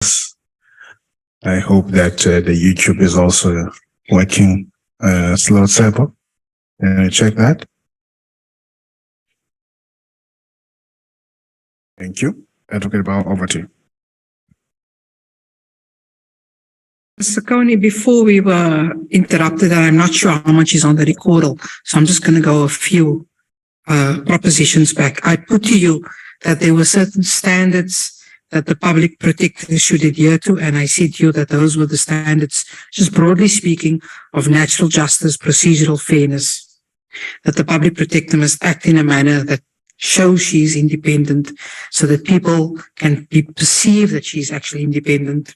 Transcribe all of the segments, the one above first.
I hope that the YouTube is also working slow sample. Check that. Thank you. Advocate Bao, over to you. Mr. Coney, before we were interrupted, and I'm not sure how much is on the recorder, so I'm just going to go a few propositions back. I put to you that there were certain standards that the public protector should adhere to, and I said to you that those were the standards, just broadly speaking, of natural justice, procedural fairness, that the public protector must act in a manner that shows she is independent so that people can perceive that she is actually independent,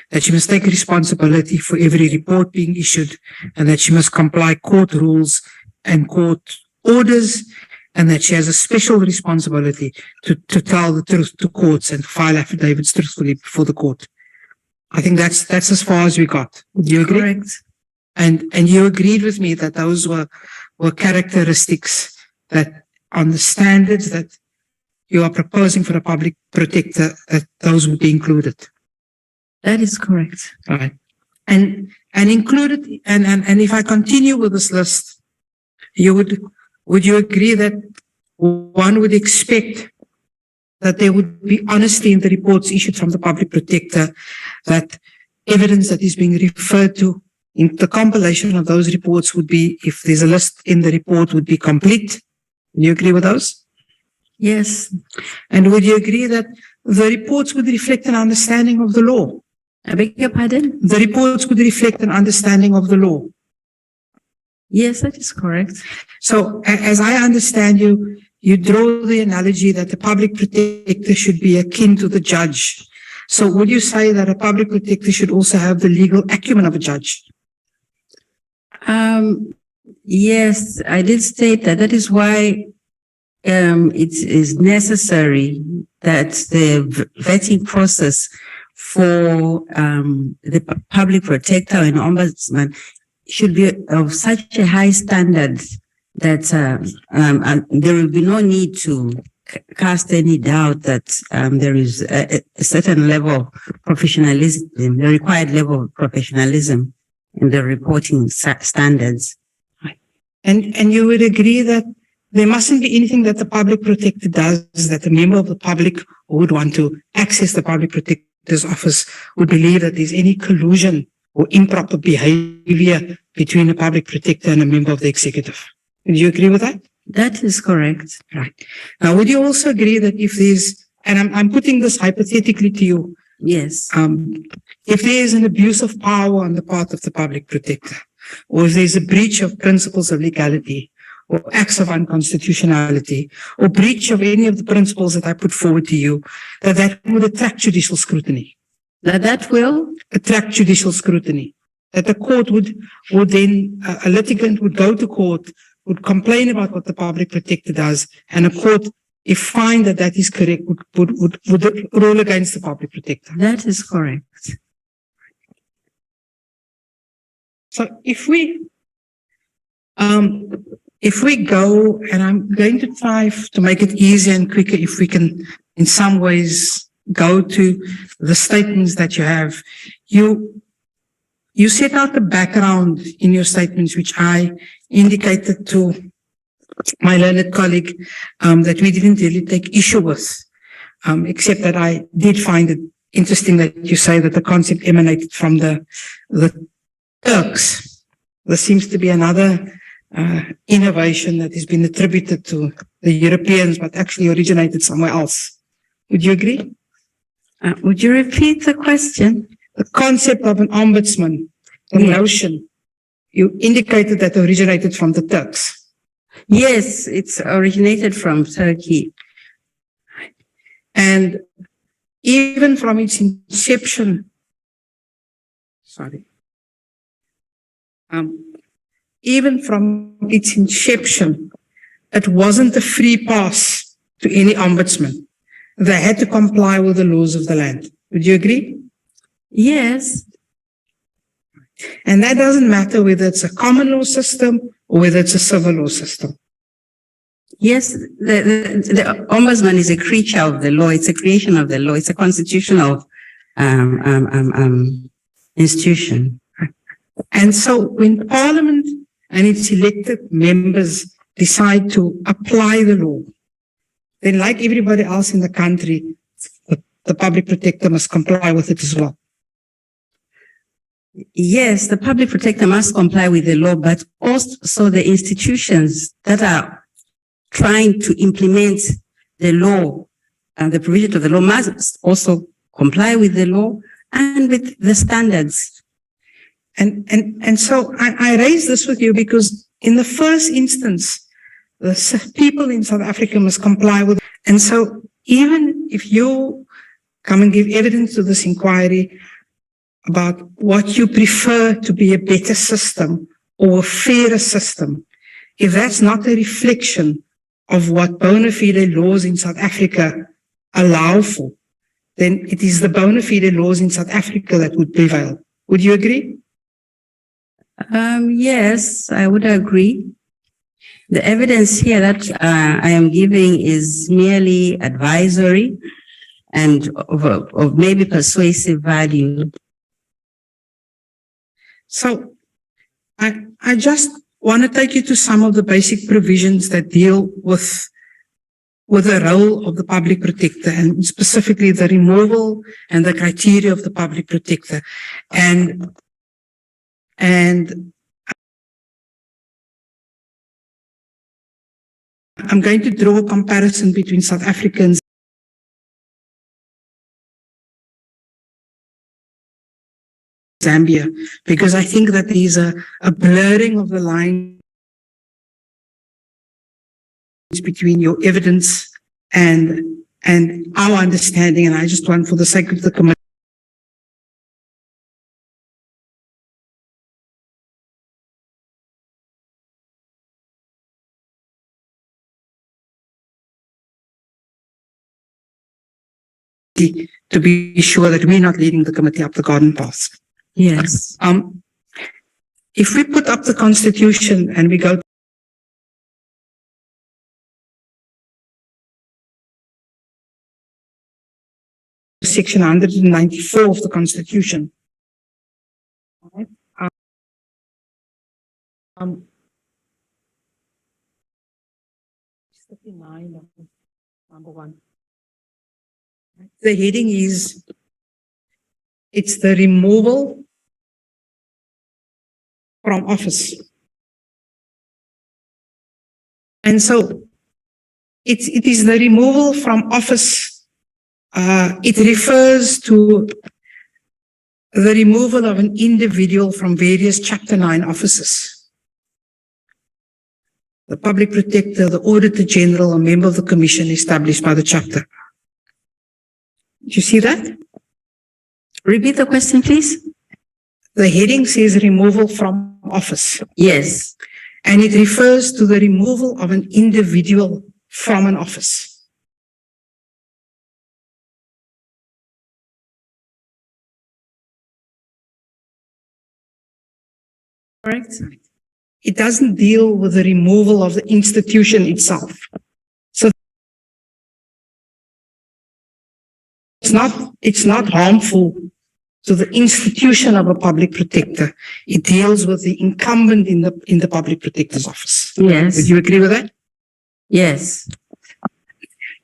that she must take responsibility for every report being issued, and that she must comply court rules and court orders, and that she has a special responsibility to tell the truth to courts and file affidavits truthfully before the court. I think that's as far as we got. Would you agree? Correct. And you agreed with me that those were characteristics that on the standards that you are proposing for a public protector, that those would be included. That is correct. Right. And included, and if I continue with this list, would you agree that one would expect that there would be honesty in the reports issued from the public protector, that evidence that is being referred to in the compilation of those reports would be, if there's a list in the report, would be complete? Do you agree with those? Yes. And would you agree that the reports would reflect an understanding of the law? I beg your pardon? The reports would reflect an understanding of the law. Yes, that is correct. So as I understand you, you draw the analogy that the public protector should be akin to the judge. So would you say that a public protector should also have the legal acumen of a judge? Yes, I did state that. That is why it is necessary that the vetting process for the public protector and ombudsman should be of such a high standard that there will be no need to cast any doubt that there is a certain level of professionalism, the required level of professionalism in the reporting standards. And you would agree that there mustn't be anything that the public protector does that a member of the public who would want to access the public protector's office would believe that there's any collusion or improper behavior between a public protector and a member of the executive. Do you agree with that? That is correct. Right. Now, would you also agree that if there's, and I'm putting this hypothetically to you, Yes. if there is an abuse of power on the part of the public protector, or if there's a breach of principles of legality, or acts of unconstitutionality, or breach of any of the principles that I put forward to you, that would attract judicial scrutiny. That will Attract judicial scrutiny. That the court would then, a litigant would go to court, would complain about what the public protector does, and a court, if find that that is correct, would rule against the public protector. That is correct. So if we go, and I'm going to try to make it easier and quicker, if we can, in some ways, go to the statements that you have. You set out the background in your statements, which I indicated to my learned colleague, that we didn't really take issue with, except that I did find it interesting that you say that the concept emanated from the Turks. There seems to be another innovation that has been attributed to the Europeans, but actually originated somewhere else. Would you agree? Would you repeat the question? The concept of an ombudsman, the notion, you indicated that originated from the Turks. Yes, it's originated from Turkey. And even from its inception, even from its inception, it wasn't a free pass to any ombudsman. They had to comply with the laws of the land. Would you agree? Yes. And that doesn't matter whether it's a common law system or whether it's a civil law system. Yes, the ombudsman is a creature of the law. It's a creation of the law. It's a constitutional institution. And so when Parliament and its elected members decide to apply the law, then like everybody else in the country, the public protector must comply with it as well. Yes, the public protector must comply with the law, but also the institutions that are trying to implement the law and the provision of the law must also comply with the law and with the standards. And so I raise this with you because in the first instance, the people in South Africa must comply with. And so even if you come and give evidence to this inquiry about what you prefer to be a better system or a fairer system, if that's not a reflection of what bona fide laws in South Africa allow for, then it is the bona fide laws in South Africa that would prevail. Would you agree? Yes, I would agree. The evidence here that I am giving is merely advisory and of maybe persuasive value. So I just want to take you to some of the basic provisions that deal with the role of the public protector and specifically the removal and the criteria of the public protector. And I'm going to draw a comparison between South Africa and Zambia, because I think that there is a blurring of the line between your evidence and our understanding. And I just want, for the sake of the committee, to be sure that we're not leading the committee up the garden path. Yes. If we put up the Constitution and we go to Section 194 of the Constitution, right? 39, number 1. The heading is, it's the removal from office. And so it is the removal from office. It refers to the removal of an individual from various Chapter 9 offices. The public protector, the auditor general, a member of the commission established by the chapter. Do you see that? Repeat the question, please. The heading says removal from office. Yes. And it refers to the removal of an individual from an office. Correct? It doesn't deal with the removal of the institution itself. So it's not harmful to the institution of a public protector. It deals with the incumbent in the public protector's office. Yes. Would you agree with that? Yes.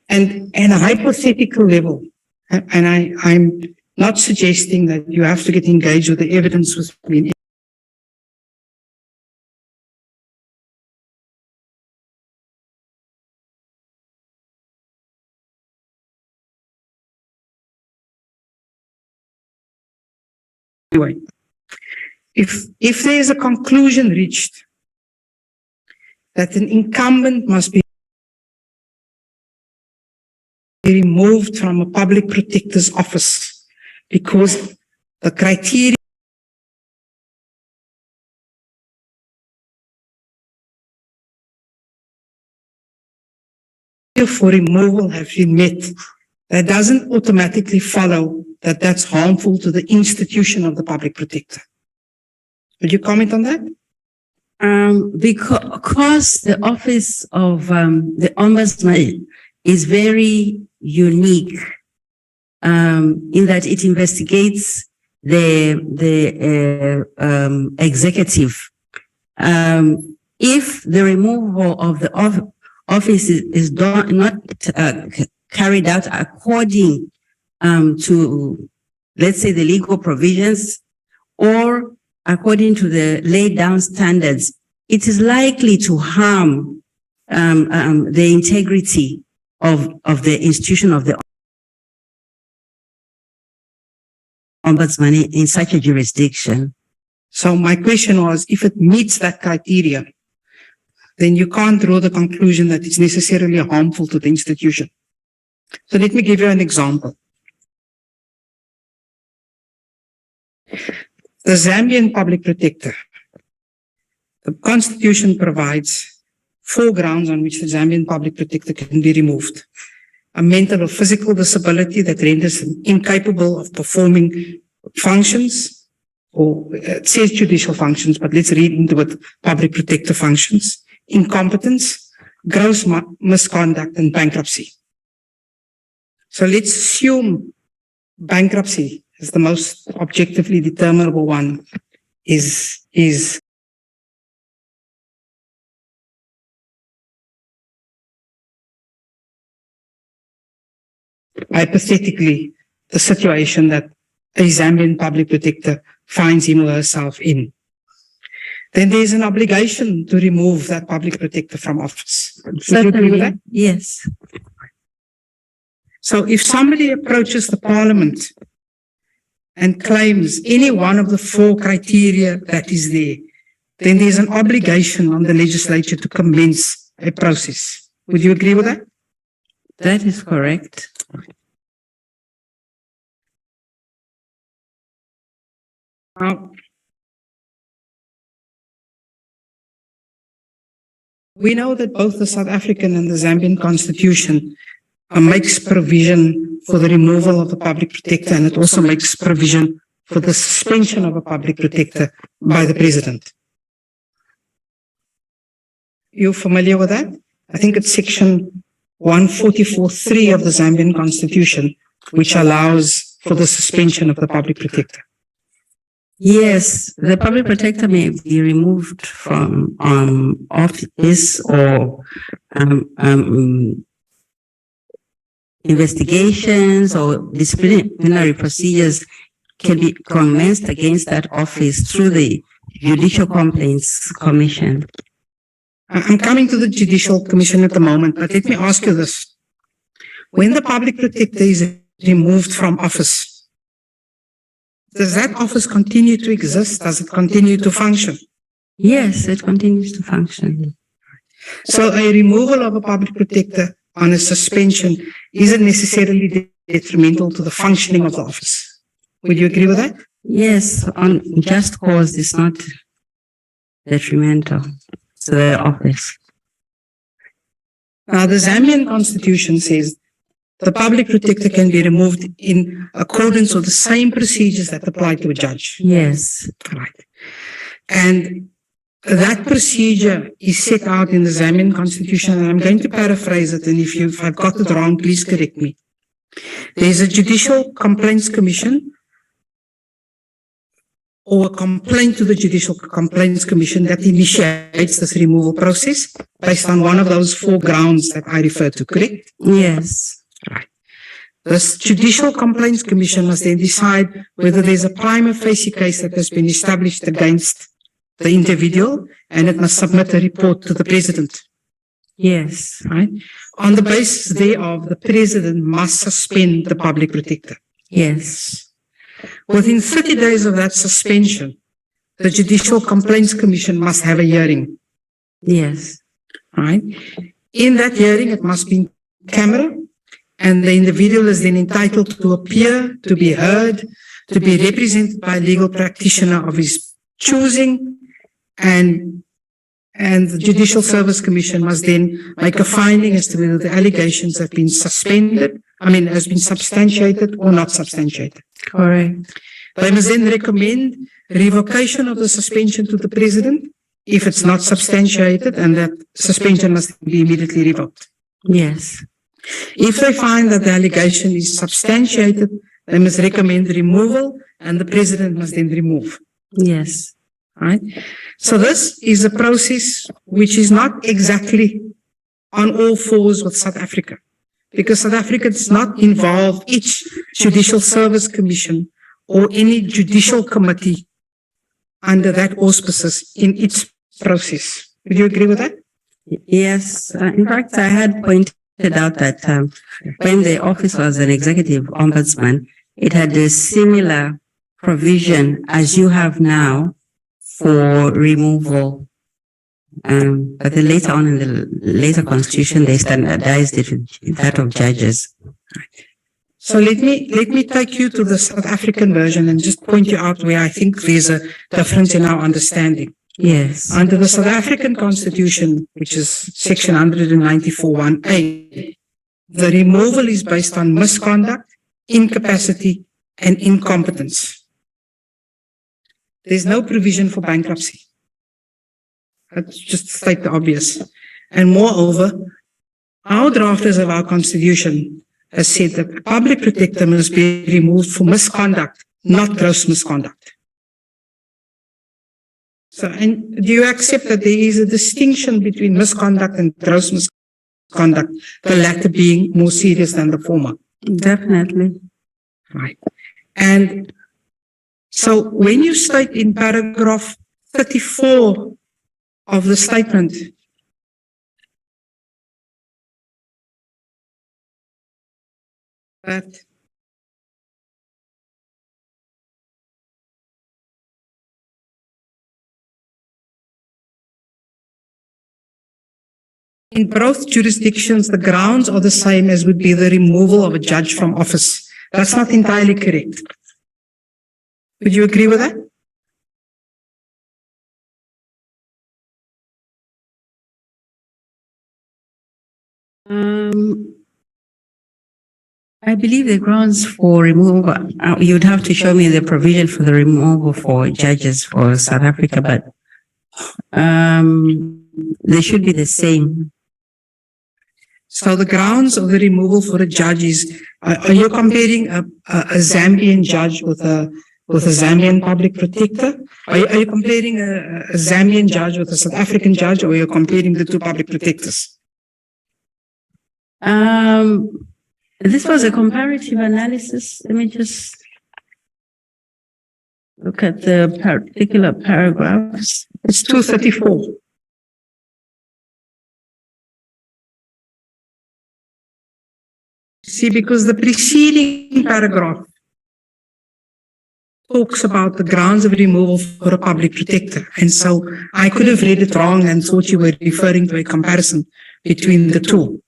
And a hypothetical level, and I'm not suggesting that you have to get engaged with the evidence with me. Anyway, if there is a conclusion reached that an incumbent must be removed from a public protector's office because the criteria for removal have been met, that doesn't automatically follow that that's harmful to the institution of the public protector. Would you comment on that? Because the office of the ombudsman is very unique in that it investigates the executive. If the removal of the office is not carried out according to, let's say, the legal provisions or according to the laid down standards, it is likely to harm the integrity of the institution of the ombudsman in such a jurisdiction. So my question was, if it meets that criteria, then you can't draw the conclusion that it's necessarily harmful to the institution. So let me give you an example. The Zambian Public Protector, the Constitution provides 4 grounds on which the Zambian Public Protector can be removed. A mental or physical disability that renders him incapable of performing functions, or it says judicial functions, but let's read into it public protector functions, incompetence, gross misconduct, and bankruptcy. So let's assume bankruptcy is the most objectively determinable one, is hypothetically the situation that a Zambian public protector finds him or herself in. Then there's an obligation to remove that public protector from office. Would you agree with that? Yes. So if somebody approaches the parliament and claims any one of the 4 criteria that is there, then there's an obligation on the legislature to commence a process. Would you agree with that? That is correct. Now, we know that both the South African and the Zambian Constitution makes provision for the removal of the public protector, and it also makes provision for the suspension of a public protector by the president. You familiar with that? I think it's section 144(3) of the Zambian Constitution, which allows for the suspension of the public protector. Yes, the public protector may be removed from office, or investigations or disciplinary procedures can be commenced against that office through the Judicial Complaints Commission. I'm coming to the Judicial Commission at the moment, but let me ask you this. When the public protector is removed from office, does that office continue to exist? Does it continue to function? Yes, it continues to function. So a removal of a public protector on a suspension isn't necessarily detrimental to the functioning of the office. Would you agree with that? Yes, on just cause it's not detrimental to the office. Now, the Zambian Constitution says the public protector can be removed in accordance with the same procedures that apply to a judge. Yes. Right. And that procedure is set out in the Zambian Constitution, and I'm going to paraphrase it, and if I've got it wrong, please correct me. There's a Judicial Complaints Commission, or a complaint to the Judicial Complaints Commission that initiates this removal process based on one of those 4 grounds that I referred to, correct? Yes. Right. This Judicial Complaints Commission must then decide whether there's a prima facie case that has been established against the individual, and it must submit a report to the president. Yes. Right. On the basis thereof, the president must suspend the public protector. Yes. Within 30 days of that suspension, the Judicial Complaints Commission must have a hearing. Yes. Right. In that hearing, it must be in camera, and the individual is then entitled to appear, to be heard, to be represented by a legal practitioner of his choosing, and the Judicial Service Commission must then make a finding as to whether the allegations have been has been substantiated or not substantiated. Correct. They must then recommend revocation of the suspension to the president if it's not substantiated, and that suspension must be immediately revoked. Yes. If they find that the allegation is substantiated, they must recommend removal and the president must then remove. Yes. Right? So this is a process which is not exactly on all fours with South Africa, because South Africa does not involve each judicial service commission or any judicial committee under that auspices in its process. Would you agree with that? Yes. In fact, I had pointed out that when the office was an executive ombudsman, it had a similar provision as you have now for removal. But then later on in the later constitution, they standardized it with that of judges. So let me take you to the South African version and just point you out where I think there's a difference in our understanding. Yes. Under the South African Constitution, which is section 194(1)(a), the removal is based on misconduct, incapacity, and incompetence. There's no provision for bankruptcy. Let's just state the obvious. And moreover, our drafters of our Constitution has said that a public protector must be removed for misconduct, not gross misconduct. So, and do you accept that there is a distinction between misconduct and gross misconduct, the latter being more serious than the former? Definitely. Right. And so when you state in paragraph 34 of the statement, that in both jurisdictions, the grounds are the same as would be the removal of a judge from office. That's not entirely correct. Would you agree with that? I believe the grounds for removal, you'd have to show me the provision for the removal for judges for South Africa, but they should be the same. So the grounds of the removal for a judge is, are you comparing a Zambian judge with a Zambian public protector? Are you comparing a Zambian judge with a South African judge, or are you comparing the two public protectors? This was a comparative analysis. Let me just look at the particular paragraphs. It's 234. See, because the preceding paragraph talks about the grounds of removal for a public protector. And so I could have read it wrong and thought you were referring to a comparison between the two.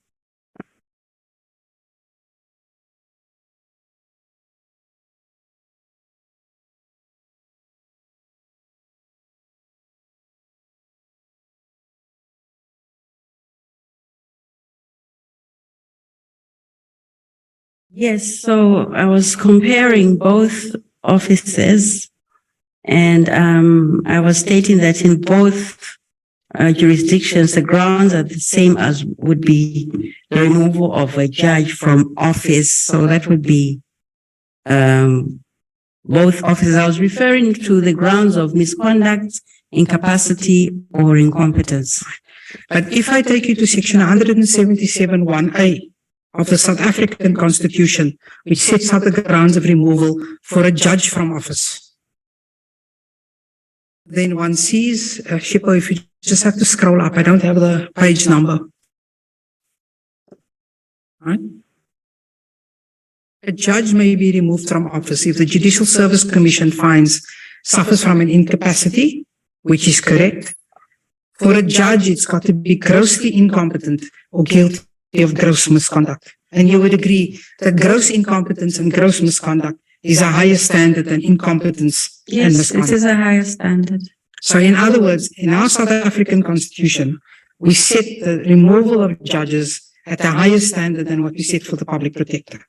Yes, so I was comparing both offices, and I was stating that in both jurisdictions, the grounds are the same as would be the removal of a judge from office. So that would be both offices. I was referring to the grounds of misconduct, incapacity, or incompetence. But if I take you to section 177(1)(a) of the South African Constitution, which sets out the grounds of removal for a judge from office, then one sees, Shippo, if you just have to scroll up, I don't have the page number. Right? A judge may be removed from office if the Judicial Service Commission suffers from an incapacity, which is correct. For a judge, it's got to be grossly incompetent or guilty of gross misconduct. And you would agree that gross incompetence and gross misconduct is a higher standard than incompetence and misconduct. Yes, it is a higher standard. So in other words, in our South African Constitution, we set the removal of judges at a higher standard than what we set for the public protector.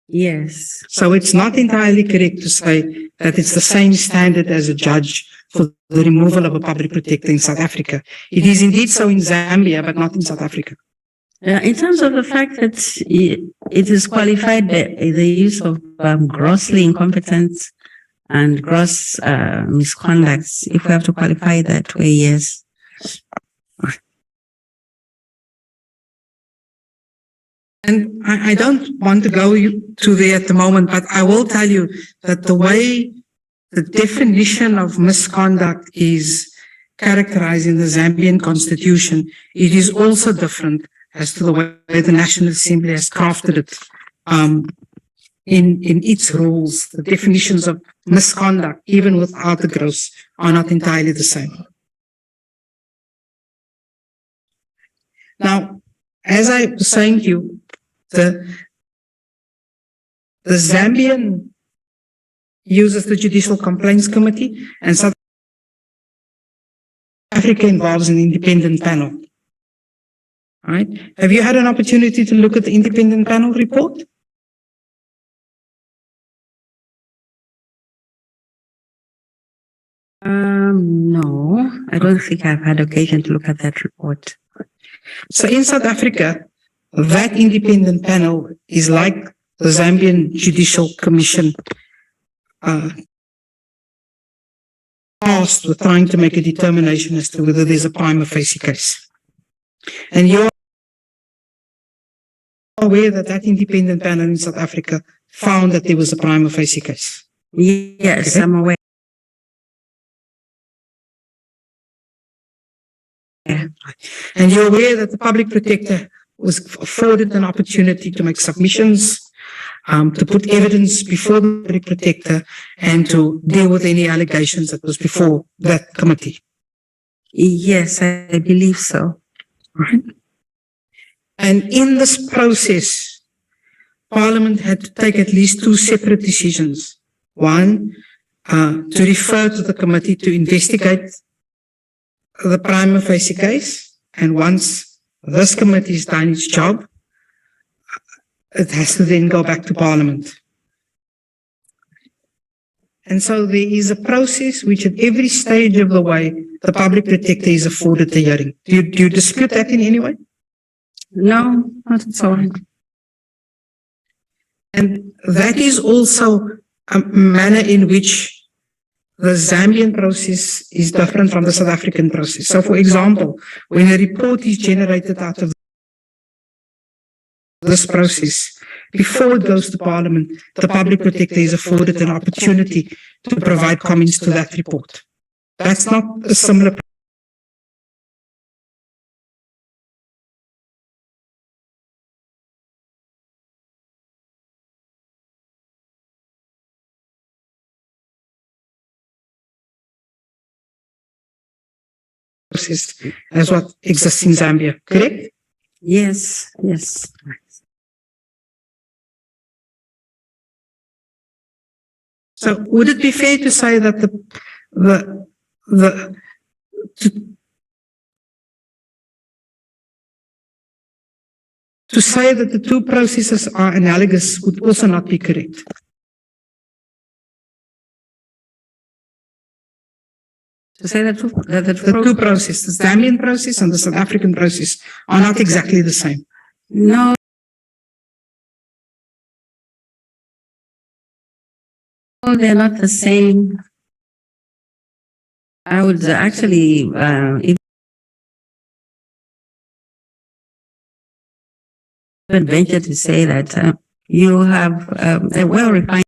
Yes. So it's not entirely correct to say that it's the same standard as a judge for the removal of a public protector in South Africa. It is indeed so in Zambia, but not in South Africa. In terms of the fact that it is qualified, the use of grossly incompetent and gross misconduct, if we have to qualify that way, yes. And I don't want to go to there at the moment, but I will tell you that the way the definition of misconduct is characterized in the Zambian constitution, it is also different as to the way the National Assembly has crafted it. In its rules, the definitions of misconduct, even without the gross, are not entirely the same. Now, as I was saying to you, the Zambian uses the Judicial Complaints Committee, and South Africa involves an independent panel. All right? Have you had an opportunity to look at the independent panel report? No, I don't think I've had occasion to look at that report. So in South Africa, that independent panel is like the Zambian Judicial Commission, tasked with trying to make a determination as to whether there's a prima facie case. And you're aware that that independent panel in South Africa found that there was a prima facie case? Yes, Okay. I'm aware. And you're aware that the public protector was afforded an opportunity to make submissions, to put evidence before the public protector, and to deal with any allegations that was before that committee. Yes, I believe so. Right? And in this process, Parliament had to take at least two separate decisions. One, to refer to the committee to investigate the prima facie case, and once this committee has done its job, it has to then go back to Parliament. And so there is a process which at every stage of the way, the public protector is afforded the hearing. Do you dispute that in any way? No, not at all. And that is also a manner in which the Zambian process is different from the South African process. So, for example, when a report is generated out of this process, before it goes to Parliament, the public protector is afforded an opportunity to provide comments to that report. That's not a similar process as what exists in Zambia, correct? Yes, yes. So would it be fair to say that to say that the two processes are analogous would also not be correct? To say that The two processes, the Zambian process and the South African process, are not exactly the same. no, they're not the same. I would actually, even venture to say that you have a well-refined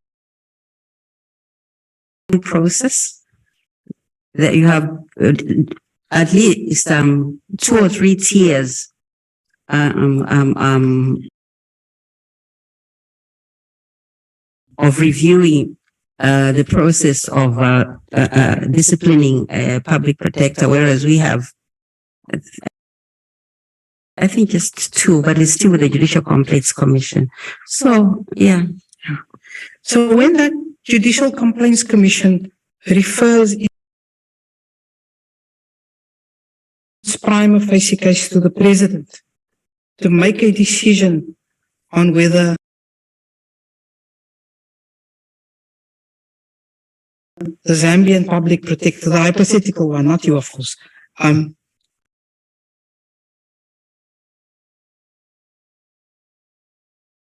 process, that you have at least 2 or 3 tiers of reviewing the process of disciplining a public protector, whereas we have, I think, just 2, but it's still with the Judicial Complaints Commission. So, yeah. So when that Judicial Complaints Commission refers its prima facie case to the President to make a decision on whether the Zambian public protector, the hypothetical one, not you, of course,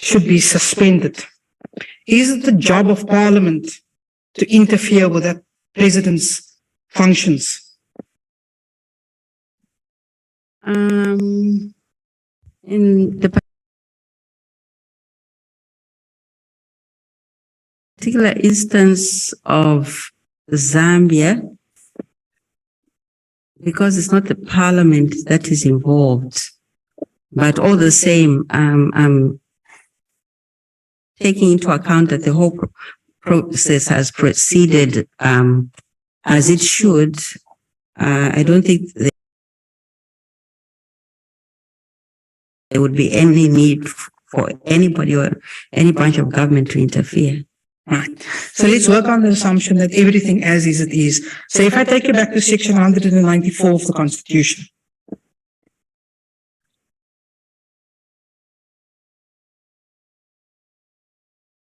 should be suspended. Is it the job of Parliament to interfere with that president's functions? In the particular instance of Zambia, because it's not the parliament that is involved, but all the same, I'm taking into account that the whole process has proceeded as it should. I don't think there would be any need for anybody or any branch of government to interfere. Right. So let's work on the assumption that everything as is it is. So if I take you back to section 194 of the Constitution.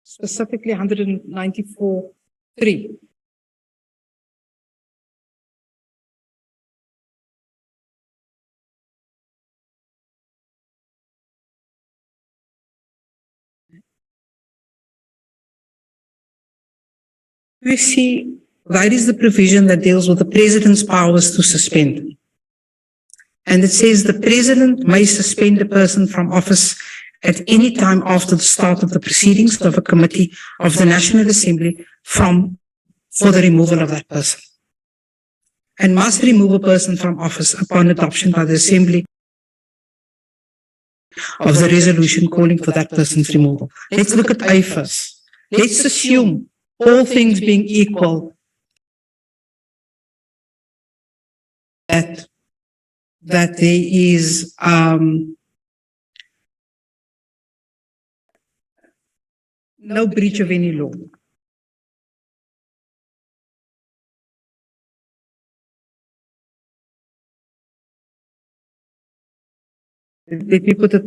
Specifically 194(3). We see that is the provision that deals with the president's powers to suspend. And it says the president may suspend a person from office at any time after the start of the proceedings of a committee of the National Assembly for the removal of that person. And must remove a person from office upon adoption by the Assembly of the resolution calling for that person's removal. Let's look at A first. Let's assume, all things being equal, that there is no breach of any law. Let me put it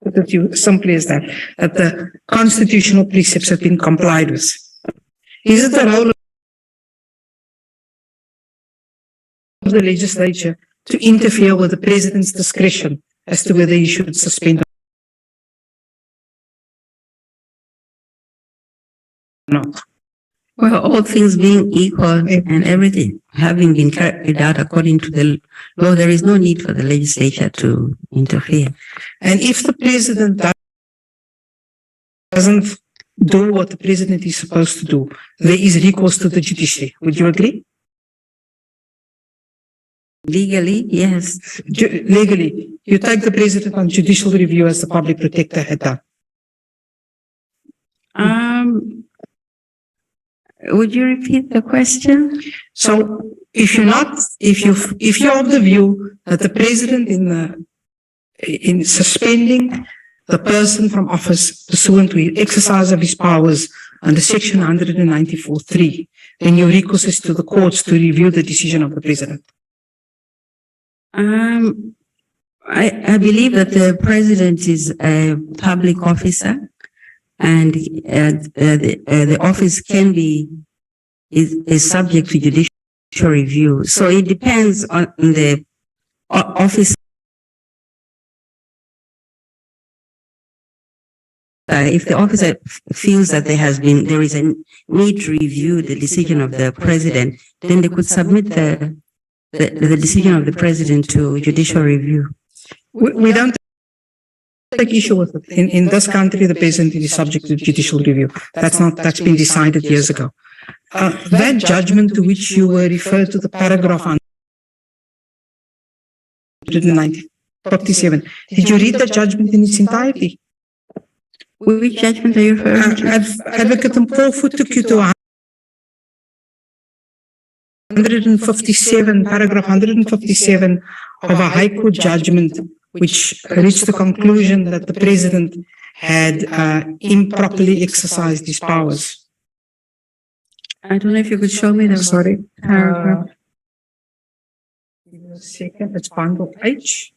to you simply as that the constitutional precepts have been complied with. Is it the role of the legislature to interfere with the president's discretion as to whether he should suspend or not? Well, all things being equal and everything having been carried out according to the law, there is no need for the legislature to interfere. And if the president doesn't do what the president is supposed to do, there is recourse to the judiciary. Would you agree? Legally, yes. Legally, you take the president on judicial review as the public protector had done. Would you repeat the question? So if you're of the view that the president in suspending the person from office pursuant to the exercise of his powers under section 194(3), then your recourse is to the courts to review the decision of the president. I believe that the president is a public officer, and the office is subject to judicial review. So it depends on the office. If the officer feels that there is a need to review the decision of the president, then they could submit the decision of the president to judicial review. We don't take issue with it. In this country, the president is subject to judicial review. That's been decided years ago. That judgment to which you were referred to, the paragraph 157, did you read the judgment in its entirety? Which judgment are you referring to? Advocate Mkhwebane took you to 157, paragraph 157 of a High Court judgment, which reached the conclusion that the president had improperly exercised his powers. I don't know if you could show me the paragraph. Give me a second, it's bundle H.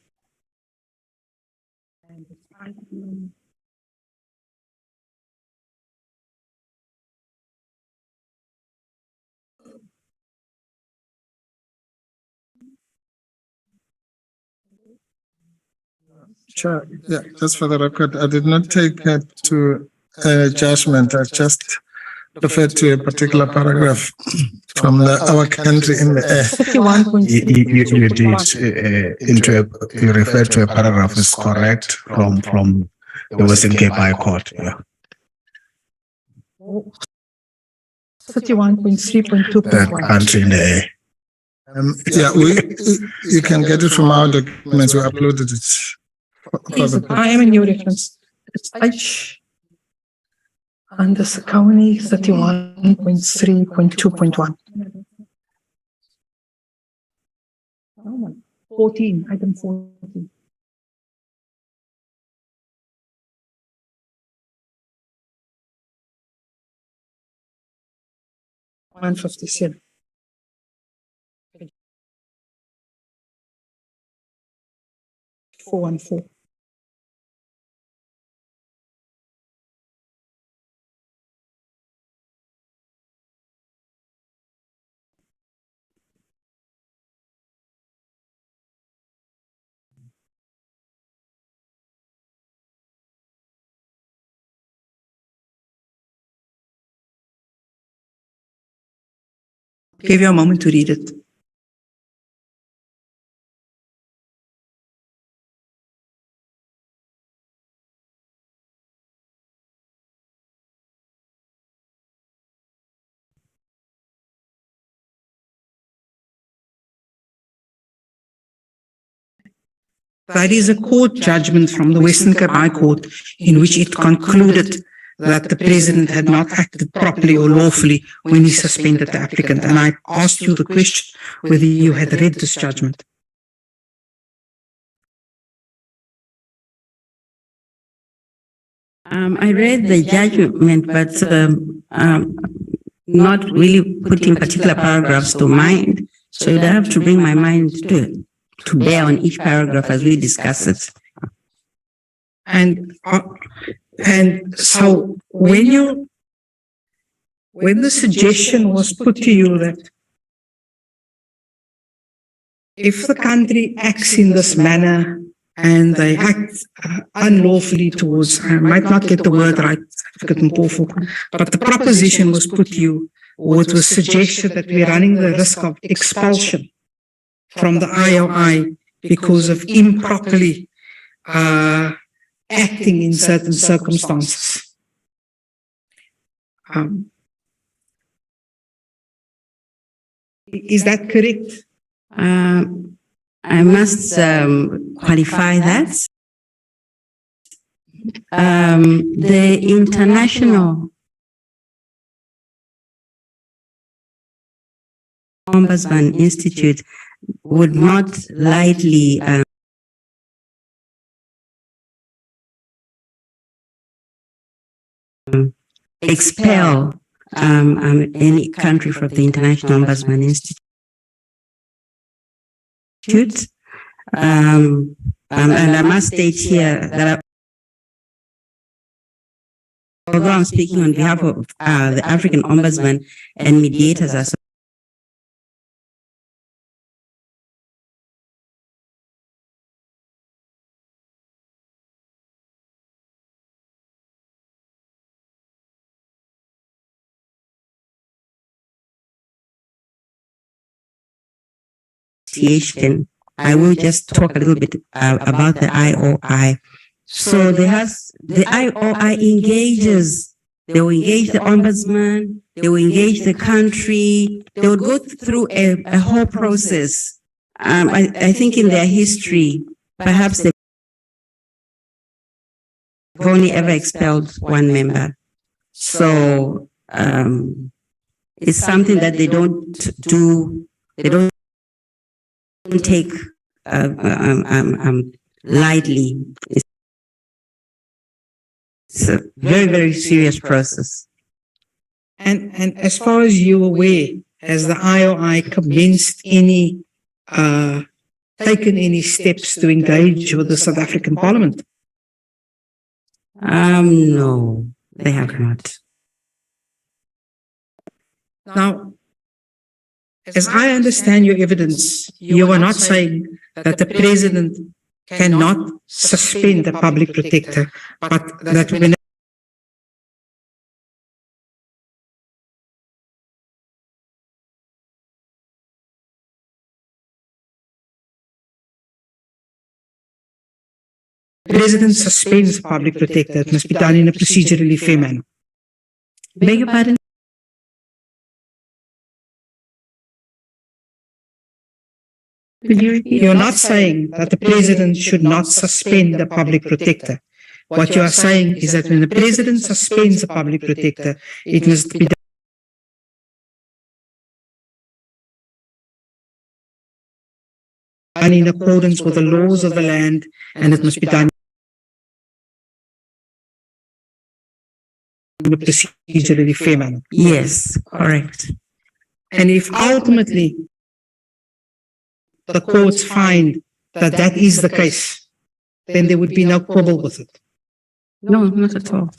Chair, yeah, just for the record, I did not take it to judgment. I just referred to a particular paragraph from our country in the air. 31.3. You did you referred to a paragraph is correct from the Western Cape High Court. Yeah. 31.3.2.1. Country in the air. Yeah, you can get it from our documents. We uploaded it. I am a new reference. It's H under Sakoni 31.3.2.1. 14, item 14. $157. $414. Give you a moment to read it. That is a court judgment from the Western Cape High Court in which it concluded that the president had not acted properly or lawfully when he suspended the applicant. And I asked you the question whether you had read this judgment. I read the judgment, but not really putting particular paragraphs to mind. So you'd have to bring my mind to bear on each paragraph as we discuss it. And so when the suggestion was put to you that if the country acts in this manner and they act unlawfully towards, I might not get the word right, but the proposition was put to you, or it was suggested that we're running the risk of expulsion from the IOI because of improperly acting in certain circumstances. Is that correct? I must qualify that. The International Ombudsman Institute would not lightly expel any country from the International Ombudsman Institute. And I must state here that although I'm speaking on behalf of the African Ombudsman and Mediators Association, I will just talk a little bit about the IOI. So the IOI engages, they will engage the ombudsman, they will engage the country, they will go through a whole process. I think in their history, perhaps they've only ever expelled one member. So it's something that they don't do, they don't take lightly. It's a very, very serious process. And as far as you're aware, has the IOI commenced any, taken any steps to engage with the South African Parliament? No, they have not. Now, as I understand your evidence, you are not saying that the president cannot suspend the public protector, but that when the president suspends the public protector, it must be done in a procedurally fair manner. Beg your pardon? Will you repeat? You're not saying that the president should not suspend the public protector. What you are saying is that when the president suspends the public protector, it must be done in accordance with the laws of the land, and it must be done in a procedurally fair manner. Yes, correct. And if ultimately the courts find that that is the case, then there would be no quibble with it. No, not at all.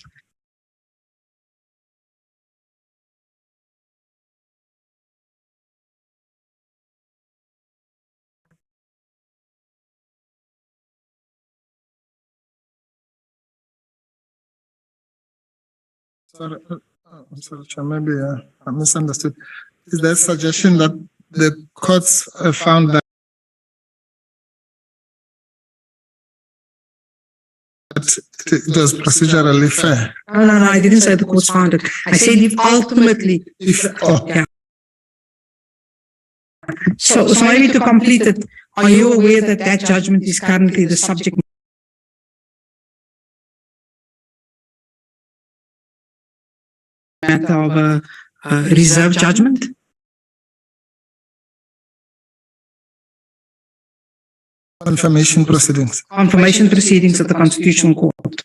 Sorry, I'm sorry, Chair, maybe I misunderstood. Is there a suggestion that the courts found that it was procedurally fair? No, I didn't say the courts found it. I said if ultimately, yeah. So maybe to complete it, are you aware that that judgment is currently the subject matter of a reserve judgment? Confirmation proceedings. Confirmation proceedings at the Constitutional Court.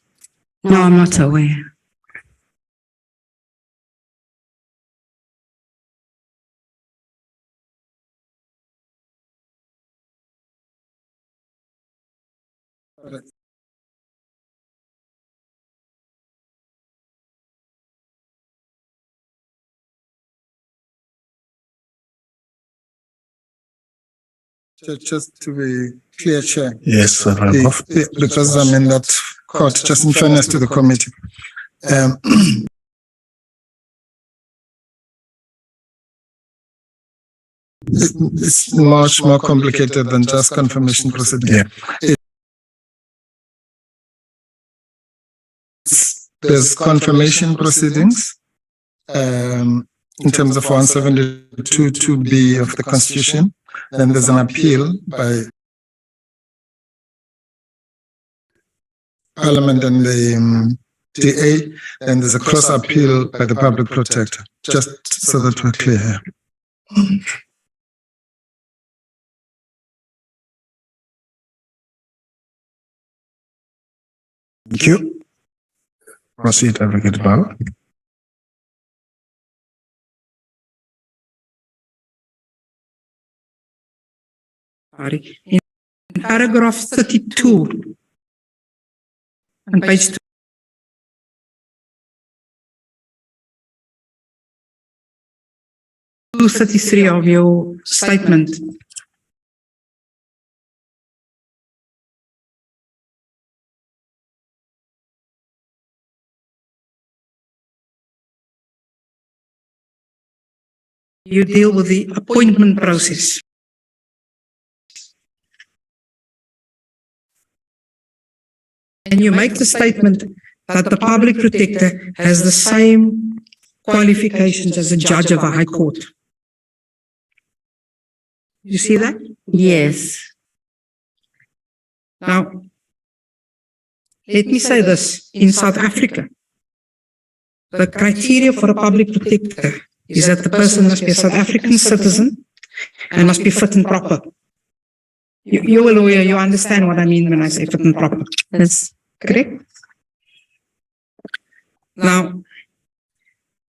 No, I'm not aware. Just to be clear, Chair. Yes, sir. Because I'm in that court, just in fairness to the committee. It's much more complicated than just confirmation proceedings. Yeah. There's confirmation proceedings in terms of 172(2)(b) of the Constitution. Then there's an appeal by Parliament and the DA. Then there's a cross appeal by the public protector. Just so that we're clear here. Thank you. Proceed, Advocate Bauer. In paragraph 32 on page 233 of your statement, you deal with the appointment process. And you make the statement that the public protector has the same qualifications as a judge of a high court. You see that? Yes. Now, let me say this. In South Africa, the criteria for a public protector is that the person must be a South African citizen and must be fit and proper. You're a lawyer, you understand what I mean when I say fit and proper. Yes. Correct? Now,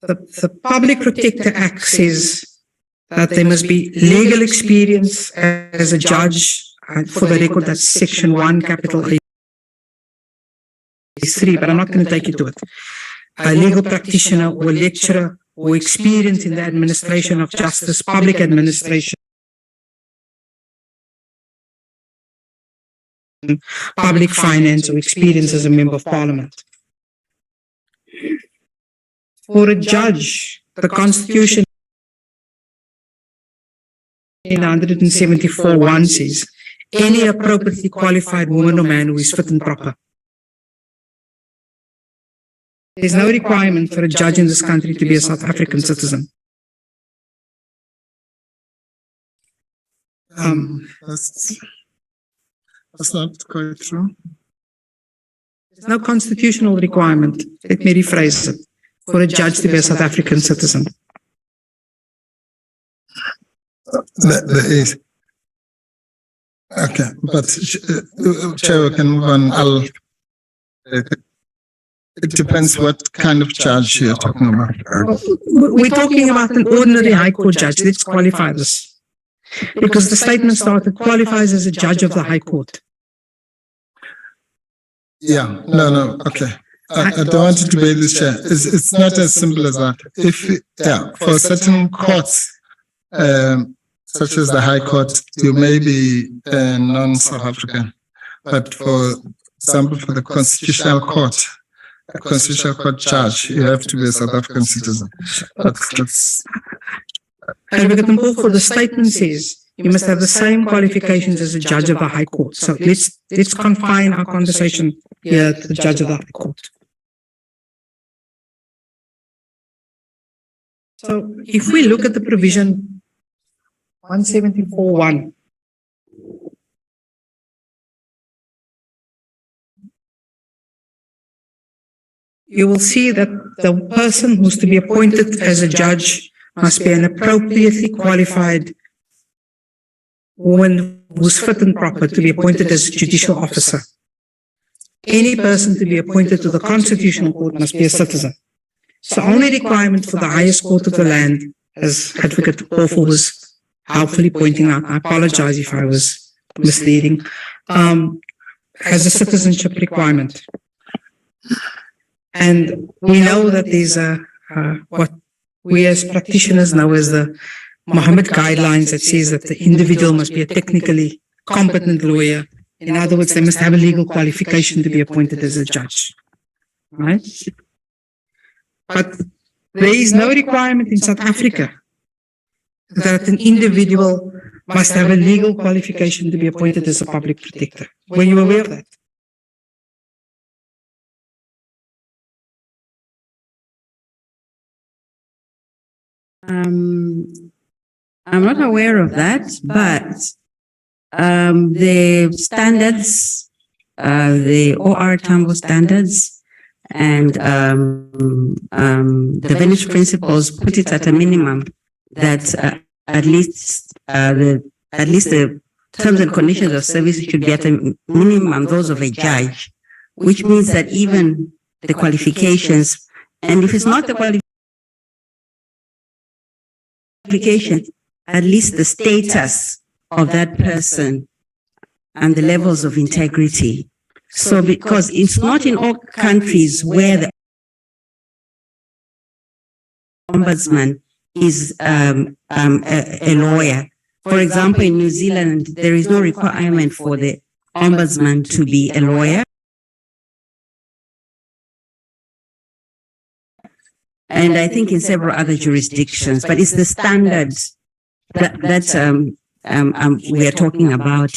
the Public Protector Act says that there must be legal experience as a judge. For the record, that's section 1, capital A3, but I'm not going to take you to it. A legal practitioner or lecturer or experience in the administration of justice, public administration, public finance, or experience as a member of parliament. For a judge, the Constitution in 174(1) says, any appropriately qualified woman or man who is fit and proper. There is no requirement for a judge in this country to be a South African citizen. That's not quite true. There's no constitutional requirement, let me rephrase it, for a judge to be a South African citizen. There is. Okay, but Chair, we can move on. It depends what kind of judge you're talking about. We're talking about an ordinary High Court judge. Let's qualify this. Because the statement started, qualifies as a judge of the High Court. Yeah, no, okay. I don't want to debate this, Chair. It's not as simple as that. For certain courts, such as the High Court, you may be non-South African. But for example, for the Constitutional Court, a Constitutional Court judge, you have to be a South African citizen. Advocate Mkhwebane, for the statement says you must have the same qualifications as a judge of the High Court. So let's confine our conversation here to the judge of the High Court. So if we look at the provision 174(1), you will see that the person who's to be appointed as a judge must be an appropriately qualified woman who's fit and proper to be appointed as a judicial officer. Any person to be appointed to the Constitutional Court must be a citizen. So only requirement for the highest court of the land, as Advocate Mkhwebane was helpfully pointing out, I apologize if I was misleading, has a citizenship requirement. And we know that there's what we as practitioners know as the Mohammed guidelines that says that the individual must be a technically competent lawyer. In other words, they must have a legal qualification to be appointed as a judge, right? But there is no requirement in South Africa that an individual must have a legal qualification to be appointed as a public protector. Were you aware of that? I'm not aware of that, but the standards, the OR Tambo standards and the Venice principles put it at a minimum that at least the terms and conditions of service should be at a minimum those of a judge, which means that even the qualifications, and if it's not the qualification, at least the status of that person and the levels of integrity. So because it's not in all countries where the ombudsman is a lawyer. For example, in New Zealand, there is no requirement for the ombudsman to be a lawyer. And I think in several other jurisdictions, but it's the standards that we are talking about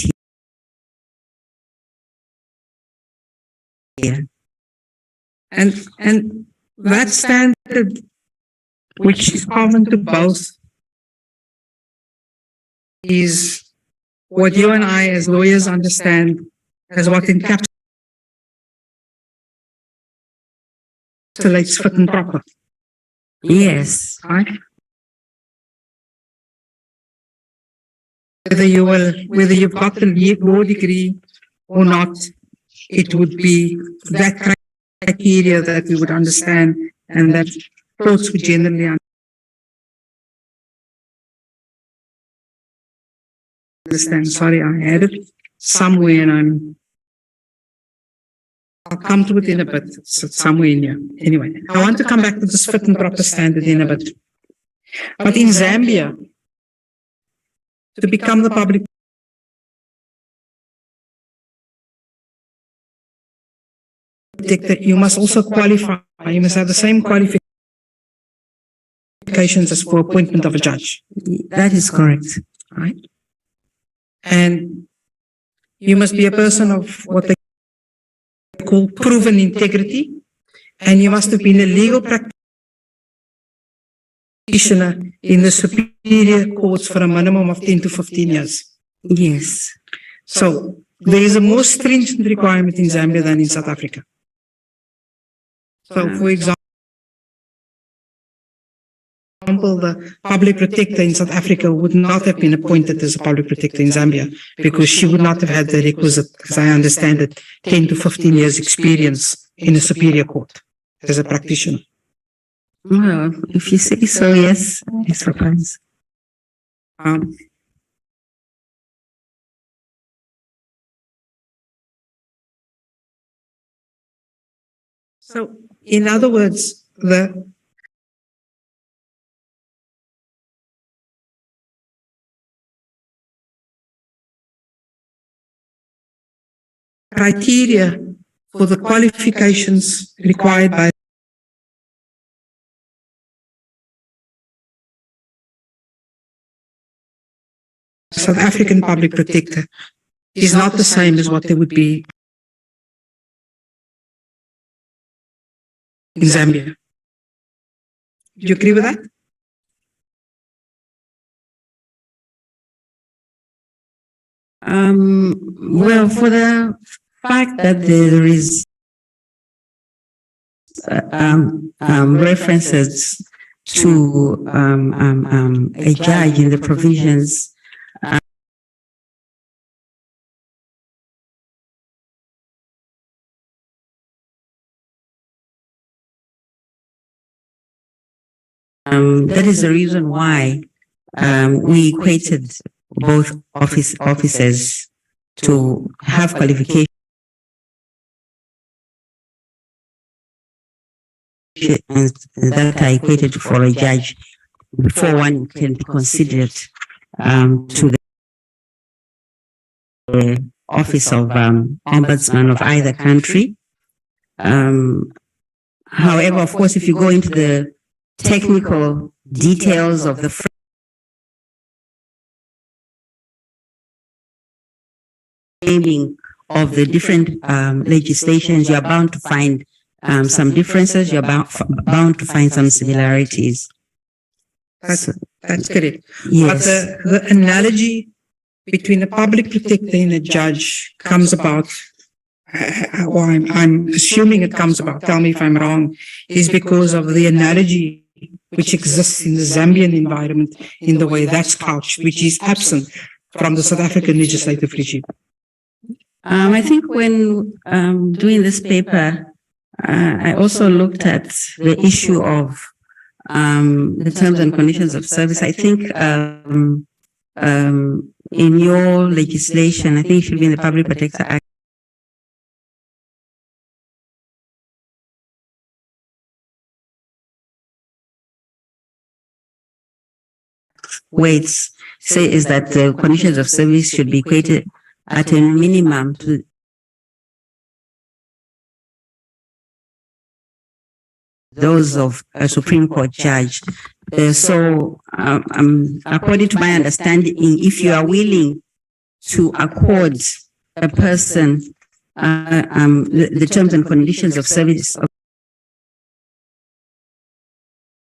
here. And that standard, which is common to both, is what you and I as lawyers understand as what encapsulates fit and proper. Yes. Right? Whether you've got the law degree or not, it would be that criteria that we would understand and that courts would generally understand. Sorry, I had it somewhere and I'll come to it in a bit. It's somewhere in here. Anyway, I want to come back to this fit and proper standard in a bit. But in Zambia, to become the public protector, you must also qualify. You must have the same qualifications as for appointment of a judge, That is correct. right? And you must be a person of what they call proven integrity, and you must have been a legal practitioner in the superior courts for a minimum of 10 to 15 years. Yes. So there is a more stringent requirement in Zambia than in South Africa. So, for example, the public protector in South Africa would not have been appointed as a public protector in Zambia because she would not have had the requisite, as I understand it, 10 to 15 years experience in a superior court as a practitioner. Well, if you say so, yes, I suppose. So, in other words, the criteria for the qualifications required by South African public protector is not the same as what they would be in Zambia. Do you agree with that? Well, for the fact that there is references to a judge in the provisions, that is the reason why we equated both officers to have qualifications that are equated for a judge before one can be considered to the office of ombudsman of either country. However, of course, if you go into the technical details of the framing of the different legislations, you are bound to find some differences, you're bound to find some similarities. That's correct. Yes. But the analogy between a public protector and a judge comes about, or I'm assuming it comes about, tell me if I'm wrong, is because of the analogy which exists in the Zambian environment in the way that's couched, which is absent from the South African legislative regime. I think when doing this paper, I also looked at the issue of the terms and conditions of service. I think in your legislation, I think it should be in the Public Protector Act. Weights say is that the conditions of service should be equated at a minimum to those of a Supreme Court judge. So, according to my understanding, if you are willing to accord a person the terms and conditions of service of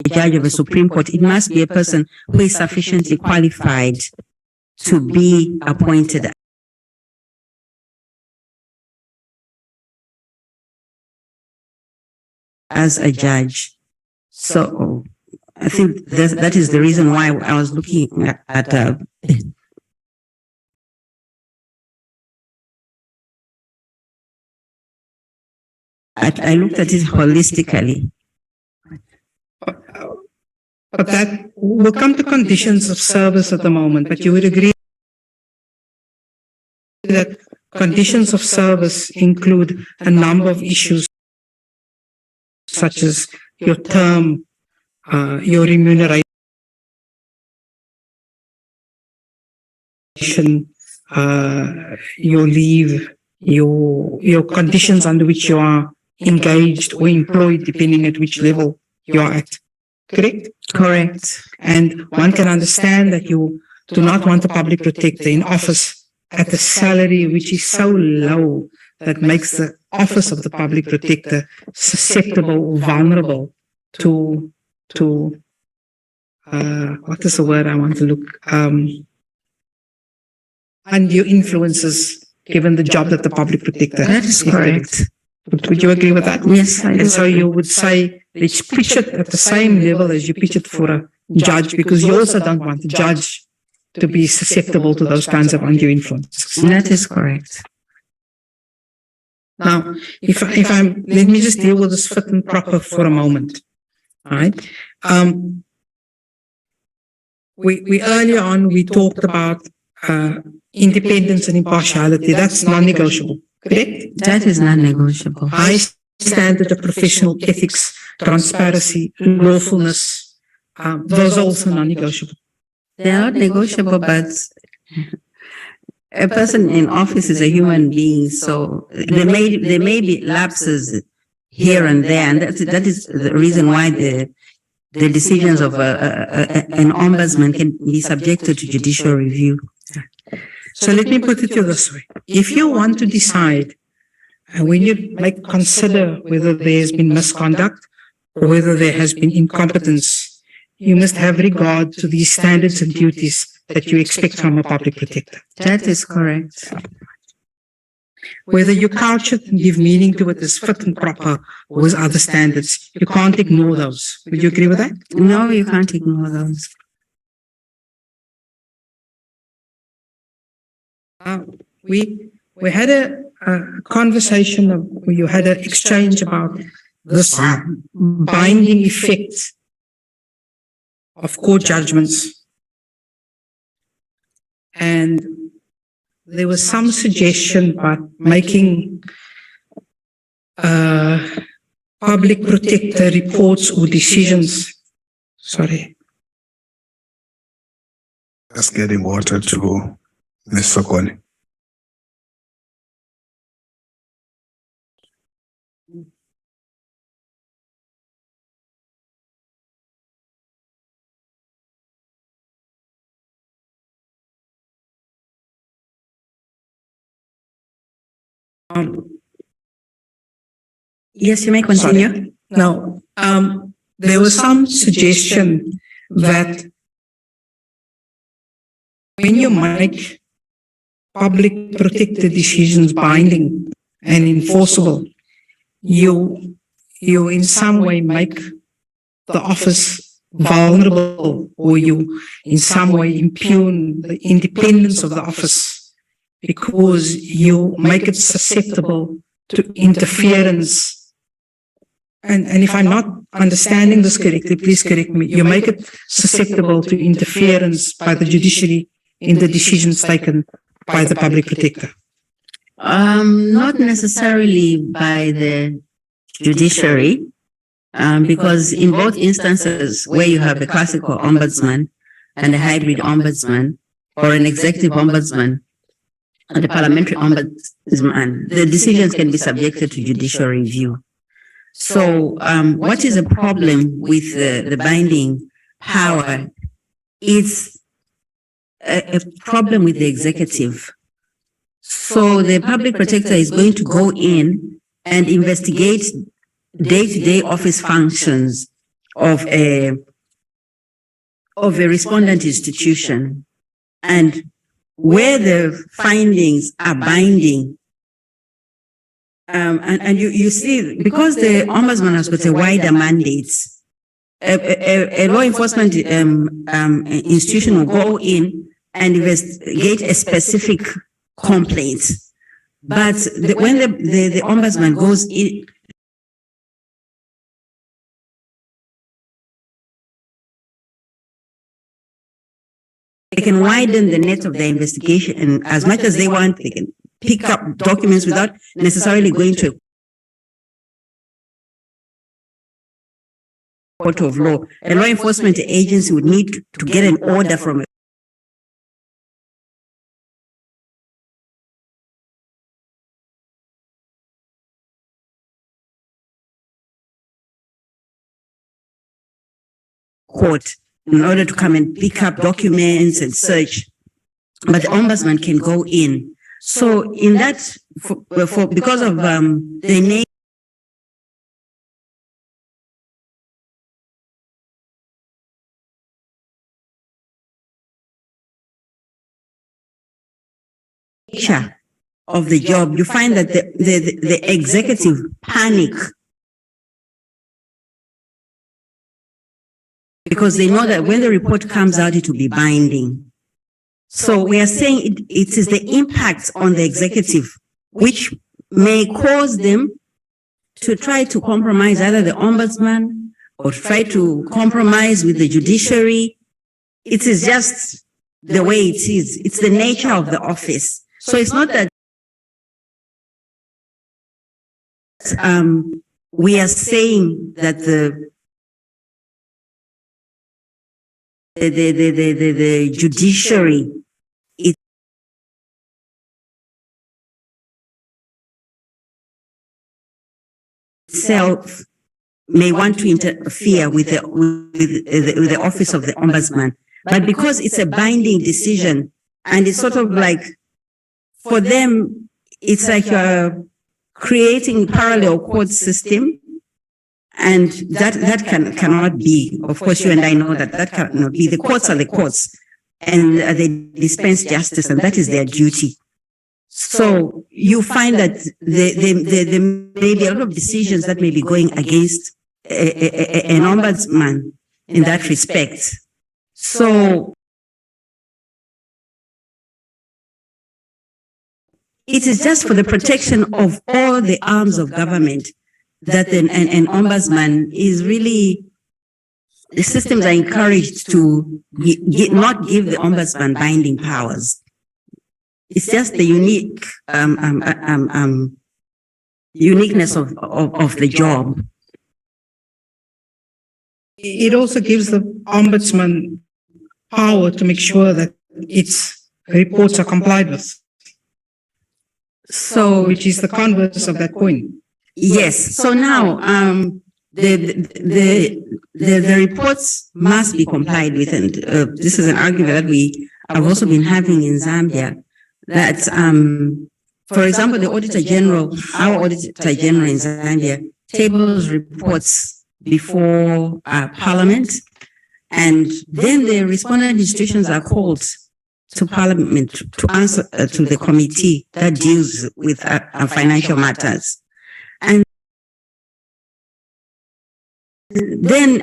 a judge of a Supreme Court, it must be a person who is sufficiently qualified to be appointed as a judge. So I think that is the reason why I was looking at I looked at it holistically. But that will come to conditions of service at the moment, but you would agree that conditions of service include a number of issues such as your term, your remuneration, your leave, your conditions under which you are engaged or employed, depending at which level you are at. Correct? Correct. And one can understand that you do not want a public protector in office at a salary which is so low that makes the office of the public protector susceptible or vulnerable to what is the word I want to look, undue influences given the job that the public protector. That is correct. Would you agree with that? Yes, I do. And so you would say let's pitch it at the same level as you pitch it for a judge, because you also don't want the judge to be susceptible to those kinds of undue influences. That is correct. Now, let me just deal with this fit and proper for a moment. All right. We earlier on, we talked about independence and impartiality. That's non-negotiable, correct? That is non-negotiable. High standard of professional ethics, transparency, lawfulness, those are also non-negotiable. They are not negotiable, but a person in office is a human being, so there may be lapses here and there, and that is the reason why the decisions of an ombudsman can be subjected to judicial review. So let me put it to you this way. If you want to decide, and when you consider whether there has been misconduct or whether there has been incompetence, you must have regard to the standards and duties that you expect from a public protector. That is correct. Whether you couch it and give meaning to it as fit and proper or as other standards, you can't ignore those. Would you agree with that? No, you can't ignore those. We had a conversation, you had an exchange about this binding effect of court judgments. And there was some suggestion about making public protector reports or decisions. Sorry. Just getting water to Ms. Sokoni. Yes, you may continue. Now, there was some suggestion that when you make public protector decisions binding and enforceable, you in some way make the office vulnerable, or you in some way impugn the independence of the office, because you make it susceptible to interference. And if I'm not understanding this correctly, please correct me. You make it susceptible to interference by the judiciary in the decisions taken by the public protector. Not necessarily by the judiciary, because in both instances where you have a classical ombudsman and a hybrid ombudsman, or an executive ombudsman and a parliamentary ombudsman, the decisions can be subjected to judicial review. So what is a problem with the binding power? It's a problem with the executive. So the public protector is going to go in and investigate day-to-day office functions of a respondent institution. And where the findings are binding, and you see, because the ombudsman has got a wider mandate, a law enforcement institution will go in and investigate a specific complaint. But when the ombudsman goes in, they can widen the net of their investigation, and as much as they want, they can pick up documents without necessarily going to a court of law. A law enforcement agency would need to get an order from court in order to come and pick up documents and search, but the ombudsman can go in. So in that, because of the nature of the job, you find that the executive panic because they know that when the report comes out, it will be binding. So we are saying it is the impact on the executive, which may cause them to try to compromise either the ombudsman or try to compromise with the judiciary. It is just the way it is. It's the nature of the office. So it's not that we are saying that the judiciary itself may want to interfere with the office of the ombudsman, but because it's a binding decision and it's sort of like, for them, it's like creating parallel court system, and that cannot be. Of course, you and I know that cannot be. The courts are the courts, and they dispense justice, and that is their duty. So you find that there may be a lot of decisions that may be going against an ombudsman in that respect. So it is just for the protection of all the arms of government that an ombudsman is really, the systems are encouraged to not give the ombudsman binding powers. It's just the uniqueness of the job. It also gives the ombudsman power to make sure that its reports are complied with. So, which is the converse of that coin. Yes. So now, the reports must be complied with, and this is an argument that we have also been having in Zambia. That, for example, the Auditor General, our Auditor General in Zambia, tables reports before Parliament, and then the respondent institutions are called to Parliament to answer to the committee that deals with financial matters. And then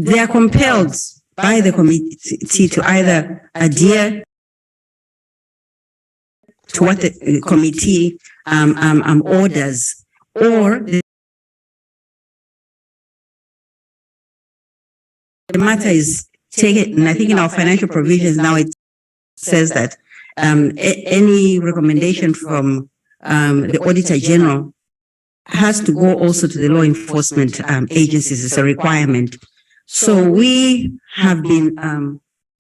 they are compelled by the committee to either adhere to what the committee orders, or the matter is taken. And I think in our financial provisions now it says that any recommendation from the Auditor General has to go also to the law enforcement agencies. It's a requirement. So we have been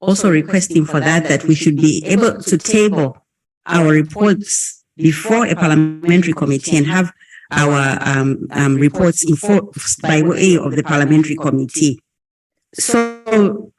also requesting for that we should be able to table our reports before a parliamentary committee and have our reports enforced by way of the parliamentary committee. So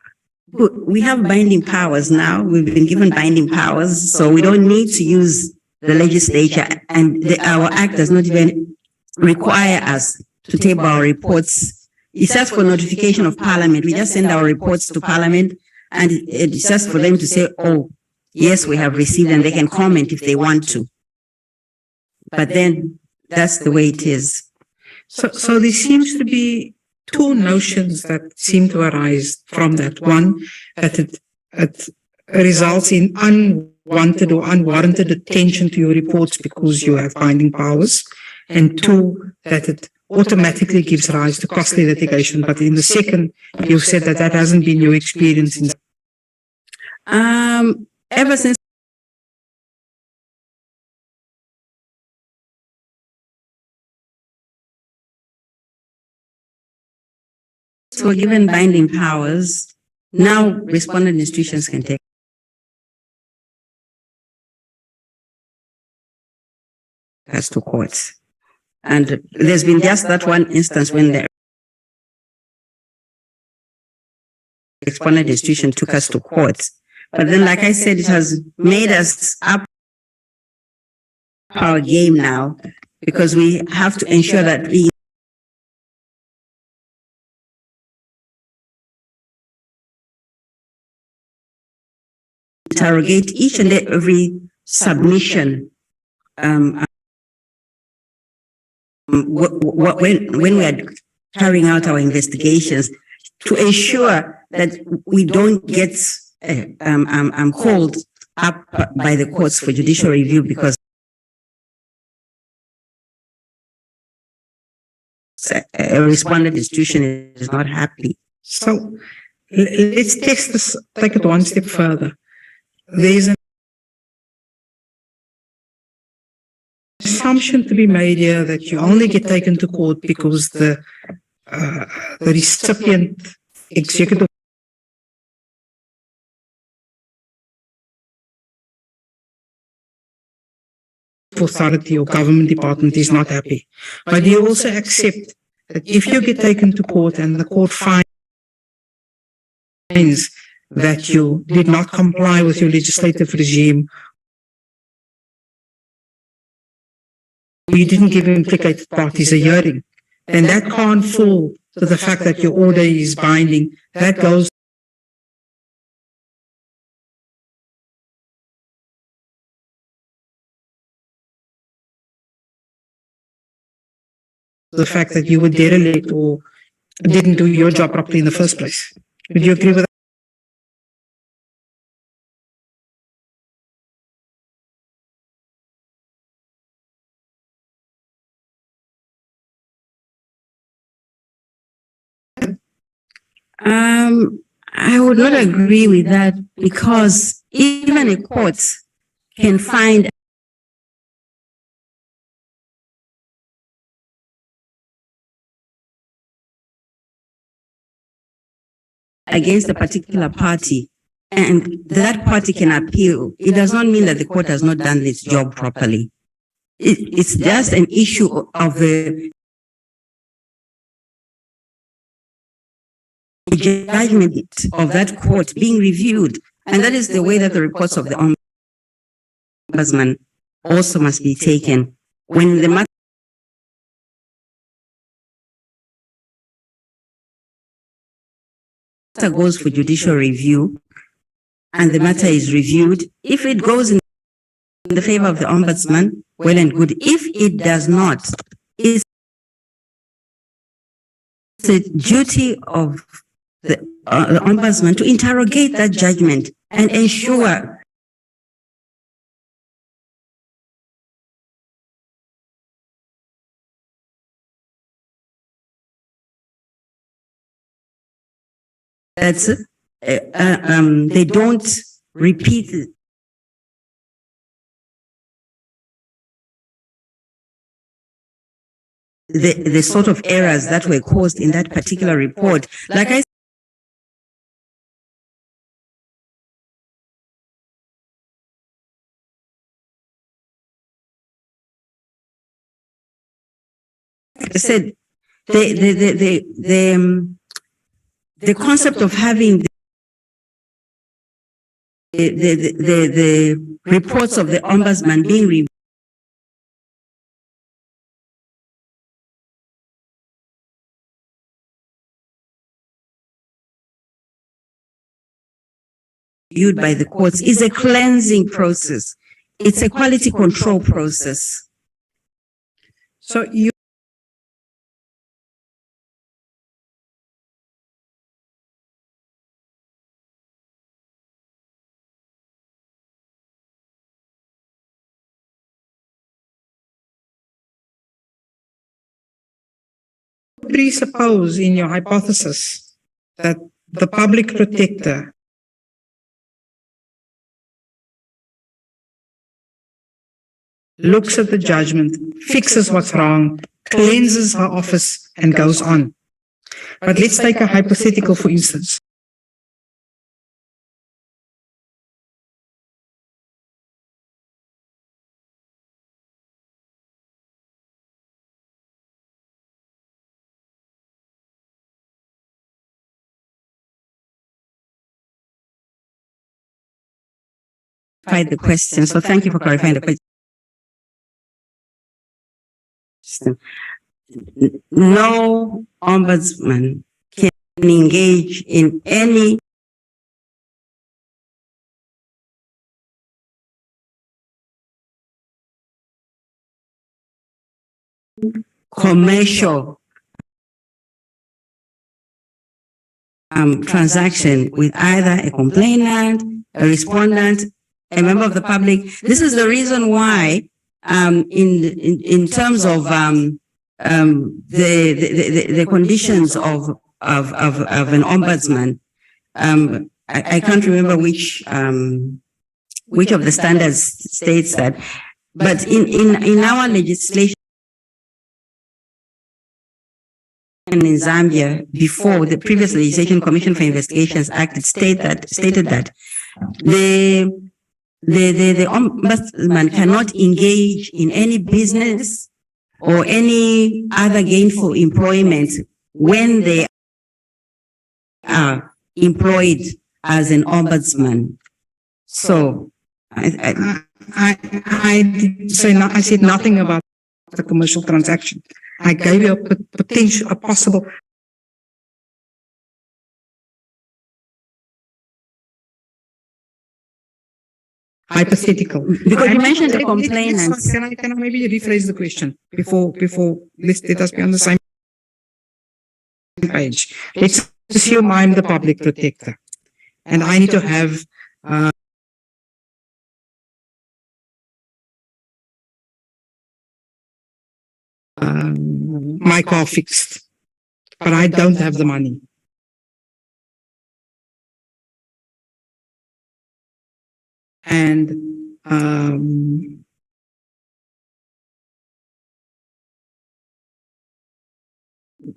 we have binding powers now. We've been given binding powers, so we don't need to use the legislature, and our act does not even require us to table our reports. It's just for notification of Parliament. We just send our reports to Parliament, and it's just for them to say, oh, yes, we have received, and they can comment if they want to. But then that's the way it is. So there seems to be two notions that seem to arise from that. One, that it results in unwanted or unwarranted attention to your reports because you have binding powers. And two, that it automatically gives rise to costly litigation. But in the second, you've said that hasn't been your experience in ever since we're given binding powers, now respondent institutions can take us to courts. And there's been just that one instance when the respondent institution took us to court. But then, like I said, it has made us up our game now, because we have to ensure that we interrogate each and every submission when we are carrying out our investigations, to ensure that we don't get called up by the courts for judicial review because a respondent institution is not happy. So let's test this, take it one step further. There's an assumption to be made here that you only get taken to court because the recipient executive authority or government department is not happy. But you also accept that if you get taken to court and the court finds that you did not comply with your legislative regime, you didn't give implicated parties a hearing, then that can't fall to the fact that your order is binding. That goes to the fact that you were derelict or didn't do your job properly in the first place. Would you agree with that? I would not agree with that, because even a court can find against a particular party and that party can appeal. It does not mean that the court has not done its job properly. It's just an issue of the judgment of that court being reviewed. And that is the way that the reports of the ombudsman also must be taken. When the matter goes for judicial review and the matter is reviewed, if it goes in the favor of the ombudsman, well and good. If it does not, it's the duty of the ombudsman to interrogate that judgment and ensure that they don't repeat the sort of errors that were caused in that particular report. Like I said, the concept of having the reports of the ombudsman being reviewed by the courts is a cleansing process. It's a quality control process. so. You presuppose in your hypothesis that the public protector looks at the judgment, fixes what's wrong, cleanses her office, and goes on. But let's take a hypothetical, for instance. clarified the question. So thank you for clarifying the question. No ombudsman can engage in any commercial transaction with either a complainant, a respondent, a member of the public. This is the reason why, in terms of the conditions of an ombudsman, I can't remember which of the standards states that, but in our legislation in Zambia, before the previous Legislation Commission for Investigations Act, it stated that the ombudsman cannot engage in any business or any other gainful employment when they are employed as an ombudsman. So I said nothing about the commercial transaction. I gave you a potential, a possible. Hypothetical. Because you mentioned the complainants. Can I maybe rephrase the question before let us be on the same page. Let's assume I'm the public protector and I need to have my car fixed, but I don't have the money. And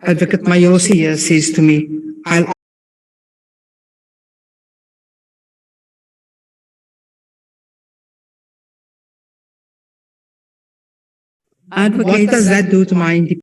Advocate Mayosi here says to me, what does that do to my independence?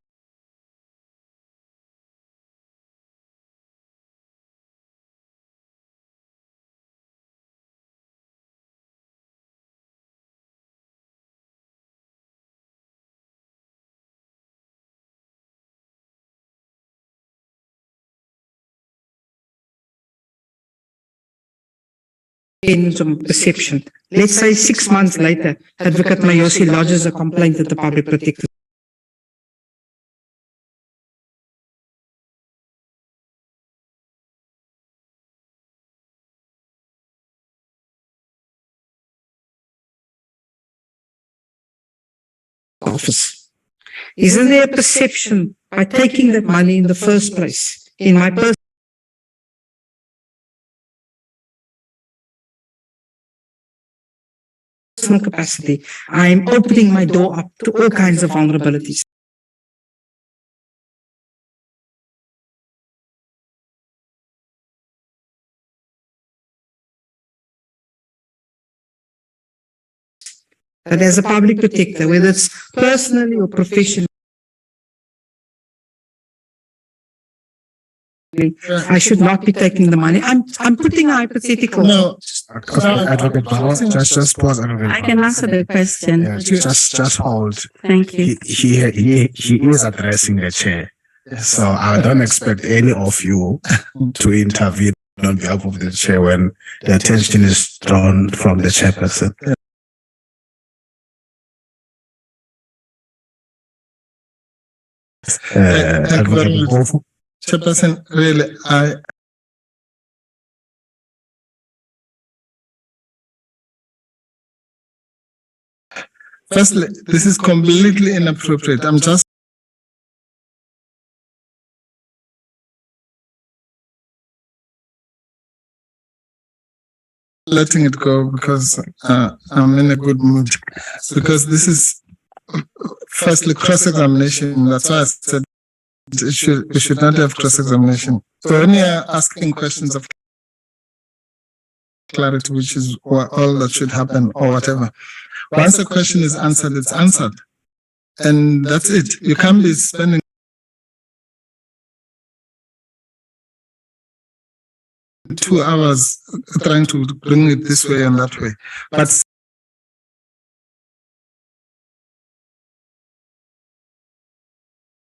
Perception. Let's say 6 months later, Advocate Mayosi lodges a complaint at the public protector. Office. Isn't there a perception by taking that money in the first place in my personal capacity, I'm opening my door up to all kinds of vulnerabilities. That as a public protector, whether it's personally or professionally, I should not be taking the money. I'm putting a hypothetical. No. Advocate Bauer, just pause. I can answer the question. Yeah, just hold. Thank you. He is addressing the chair, so I don't expect any of you to intervene on behalf of the chair when the attention is drawn from the chairperson. Advocate Bauer. Chairperson, really, firstly, this is completely inappropriate. I'm just letting it go because I'm in a good mood. Because this is firstly cross-examination. That's why I said we should not have cross-examination. So when you're asking questions of clarity, which is all that should happen or whatever, once a question is answered, it's answered. And that's it. You can't be spending 2 hours trying to bring it this way and that way. But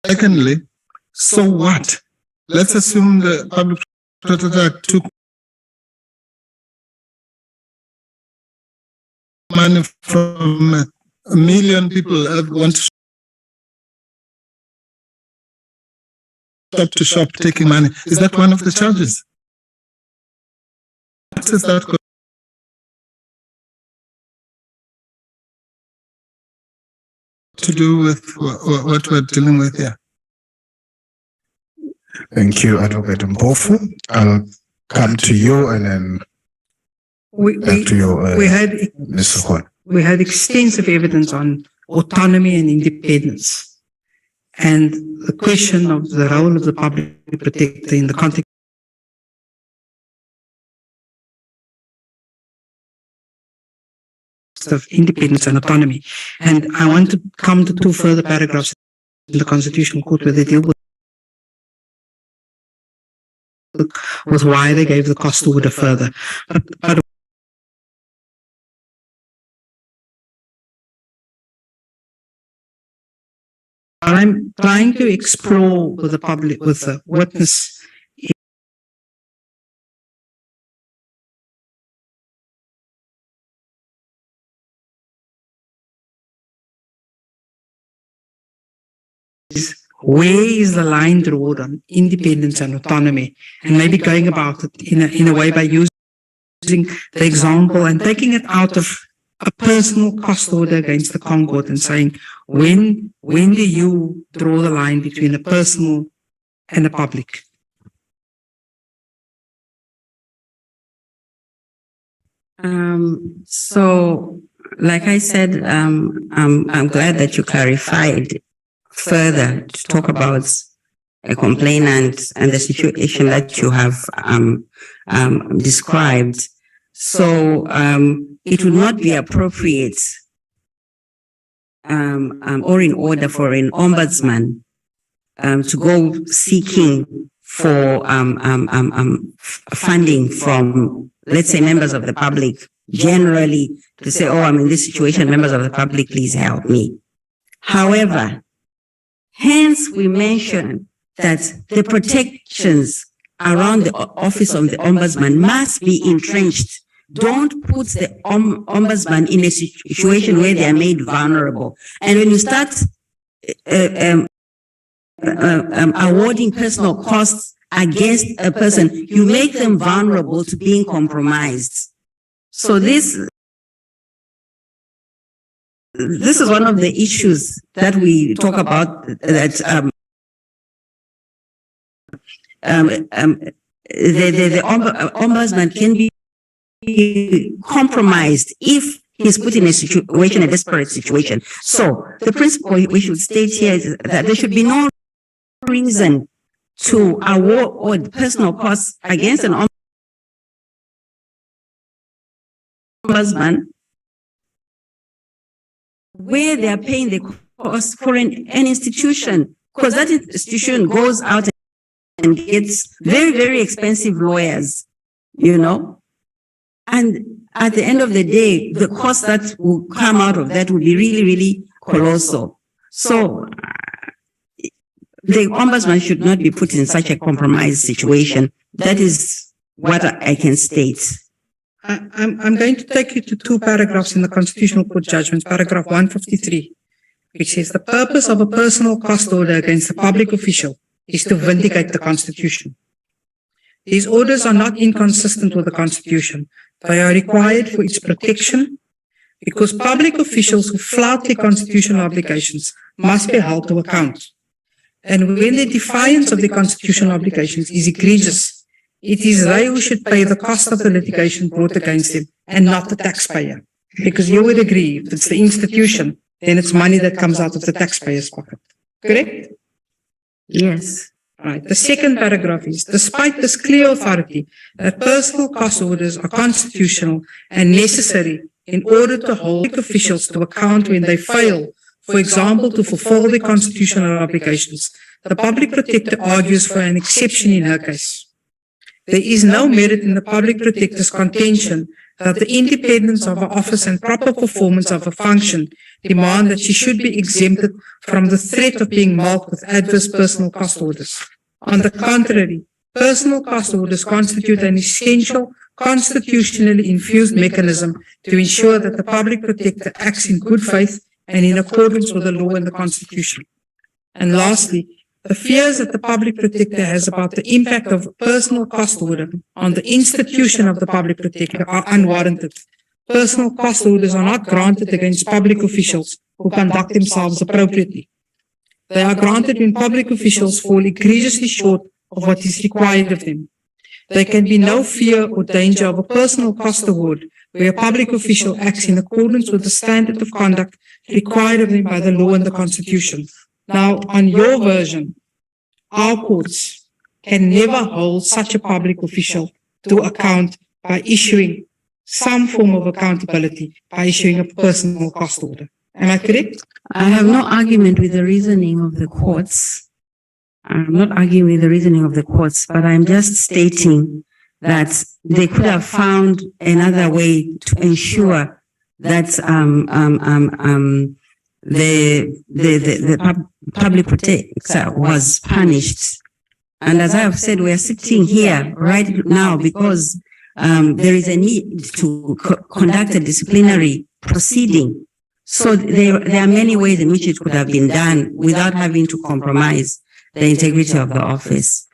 secondly, so what? Let's assume the public protector took money from 1 million people that want to shop taking money. Is that one of the charges? What is that to do with what we're dealing with here? Thank you, Advocate Mpofu. I'll come to you and then back to you, Mr. Horn. We had extensive evidence on autonomy and independence, and the question of the role of the public protector in the context of independence and autonomy. And I want to come to 2 further paragraphs in the Constitutional Court where they deal with why they gave the cost order further. But I'm trying to explore with the public, with the witness, where is the line drawn on independence and autonomy, and maybe going about it in a way by using the example and taking it out of a personal cost order against the Concord and saying, when do you draw the line between the personal and the public? So, like I said, I'm glad that you clarified further to talk about a complainant and the situation that you have described. So it would not be appropriate or in order for an ombudsman to go seeking for funding from, let's say, members of the public, generally to say, oh, I'm in this situation, members of the public, please help me. However, hence we mention that the protections around the office of the ombudsman must be entrenched. Don't put the ombudsman in a situation where they are made vulnerable. And when you start awarding personal costs against a person, you make them vulnerable to being compromised. So this is one of the issues that we talk about, that the ombudsman can be compromised if he's put in a situation, a desperate situation. So the principle we should state here is that there should be no reason to award personal costs against an ombudsman where they are paying the cost for an institution, because that institution goes out and gets very, very expensive lawyers, you know. And at the end of the day, the cost that will come out of that will be really, really colossal. So the ombudsman should not be put in such a compromised situation. That is what I can state. I'm going to take you to 2 paragraphs in the Constitutional Court judgments, paragraph 153, which says the purpose of a personal cost order against a public official is to vindicate the Constitution. These orders are not inconsistent with the Constitution. They are required for its protection because public officials who flout their constitutional obligations must be held to account. And when the defiance of the constitutional obligations is egregious, it is they who should pay the cost of the litigation brought against them and not the taxpayer. Because you would agree, if it's the institution, then it's money that comes out of the taxpayer's pocket. Correct? Yes. Right. The second paragraph is, despite this clear authority that personal cost orders are constitutional and necessary in order to hold officials to account when they fail, for example, to fulfill their constitutional obligations, the public protector argues for an exception in her case. There is no merit in the public protector's contention that the independence of her office and proper performance of her function demand that she should be exempted from the threat of being marked with adverse personal cost orders. On the contrary, personal cost orders constitute an essential constitutionally infused mechanism to ensure that the public protector acts in good faith and in accordance with the law and the Constitution. And lastly, the fears that the public protector has about the impact of a personal cost order on the institution of the public protector are unwarranted. Personal cost orders are not granted against public officials who conduct themselves appropriately. They are granted when public officials fall egregiously short of what is required of them. There can be no fear or danger of a personal cost award where a public official acts in accordance with the standard of conduct required of them by the law and the Constitution. Now, on your version, our courts can never hold such a public official to account by issuing some form of accountability by issuing a personal cost order. Am I correct? I have no argument with the reasoning of the courts. I'm not arguing with the reasoning of the courts, but I'm just stating that they could have found another way to ensure that the public protector was punished. And as I have said, we are sitting here right now because there is a need to conduct a disciplinary proceeding. So there are many ways in which it could have been done without having to compromise the integrity of the office.